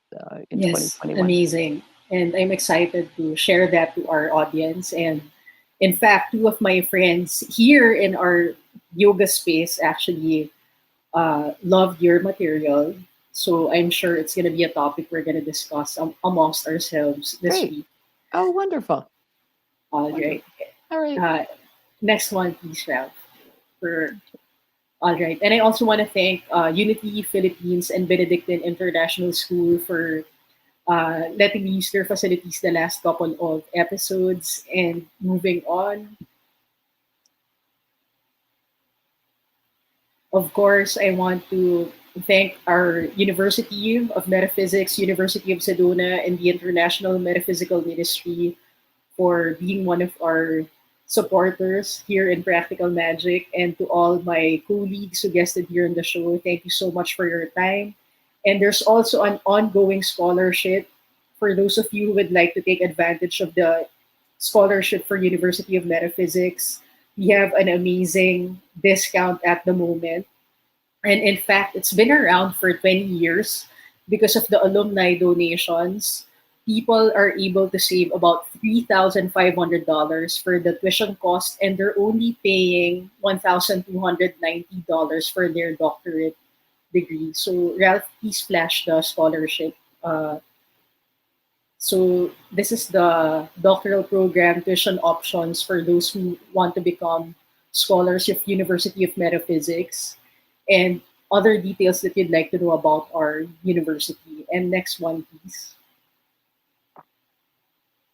in Yes, 2021. amazing. And I'm excited to share that to our audience. And in fact, two of my friends here in our yoga space actually love your material. So I'm sure it's going to be a topic we're going to discuss amongst ourselves this Great. week. Oh, wonderful. All right. All right. Next one, please, Ralph. All right. And I also want to thank Unity Philippines and Benedictine International School for letting me use their facilities the last couple of episodes. And moving on, of course, I want to thank our University of Metaphysics, University of Sedona, and the International Metaphysical Ministry for being one of our supporters here in Practical Magic. And to all my colleagues who guested here on the show, thank you so much for your time. And there's also an ongoing scholarship for those of you who would like to take advantage of the scholarship for University of Metaphysics. we have an amazing discount at the moment. And in fact, it's been around for 20 years because of the alumni donations. People are able to save about $3,500 for the tuition cost, and they're only paying $1,290 for their doctorate degree. So, Ralph, please flash the scholarship. So, this is the doctoral program tuition options for those who want to become scholars of University of Metaphysics, and other details that you'd like to know about our university. And next one, please.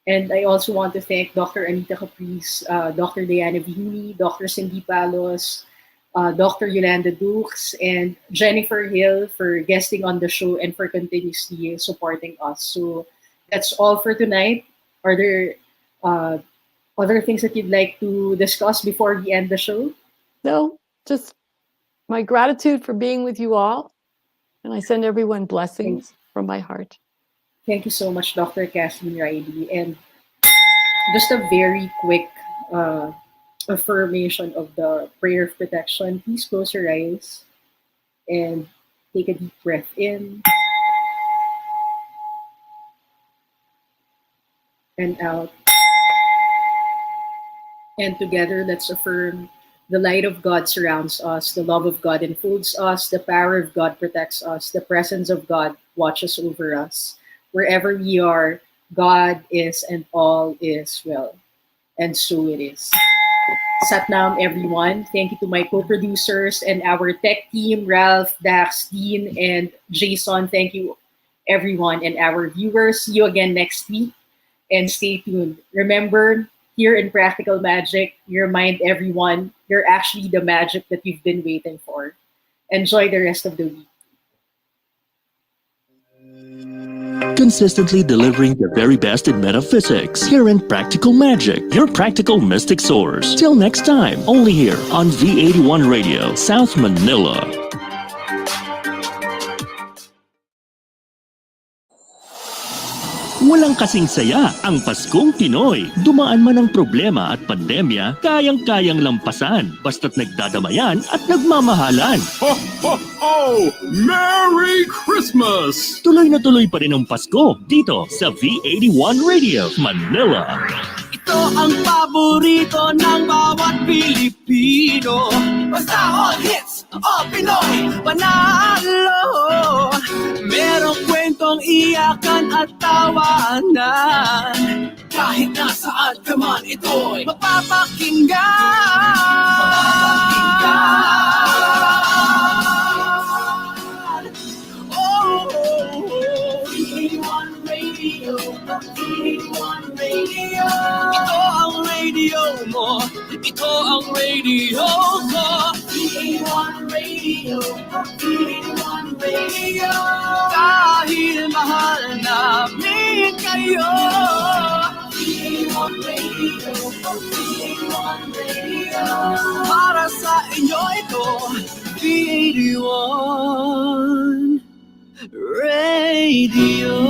And I also want to thank Dr. Anita Caprice, Dr. Diana Vihini, Dr. Cindy Palos, Dr. Yolanda Dukes, and Jennifer Hill for guesting on the show and for continuously supporting us. So that's all for tonight. Are there other things that you'd like to discuss before we end the show? No, just my gratitude for being with you all. And I send everyone blessings from my heart. Thank you so much, Dr. Kathleen Riley. And just a very quick affirmation of the prayer of protection. Please close your eyes and take a deep breath in and out. And together, let's affirm the light of God surrounds us, the love of God enfolds us, the power of God protects us, the presence of God watches over us. Wherever we are, God is and all is well. And so it is. Satnam, everyone. Thank you to my co-producers and our tech team, Ralph, Dax, Dean, and Jason. Thank you, everyone, and our viewers. See you again next week. And stay tuned. Remember, here in Practical Magic, you remind everyone you're actually the magic that you've been waiting for. Enjoy the rest of the week. Consistently delivering the very best in metaphysics. Here in Practical Magic, your practical mystic source. Till next time, only here on V81 Radio, South Manila. Walang kasing saya ang Paskong Pinoy. Dumaan man ang problema at pandemya, kayang-kayang lampasan. Basta't nagdadamayan at nagmamahalan. Ho, ho, ho! Merry Christmas! Tuloy na tuloy pa rin ang Pasko dito sa V81 Radio, Manila. Ito ang paborito ng bawat Pilipino. Basta all hits, all Pinoy, panalo. Merong kwentong iyakan at tawanan. Kahit nasaan ka man, ito'y mapapakinggan. Oh, V81 Radio, V81 Radio. Ito ang radio mo, ito ang radio ko. V81 Radio, V81 Radio. Dahil mahal namin kayo. V81 Radio, V81 Radio. Para sa inyo ito, V81 Radio.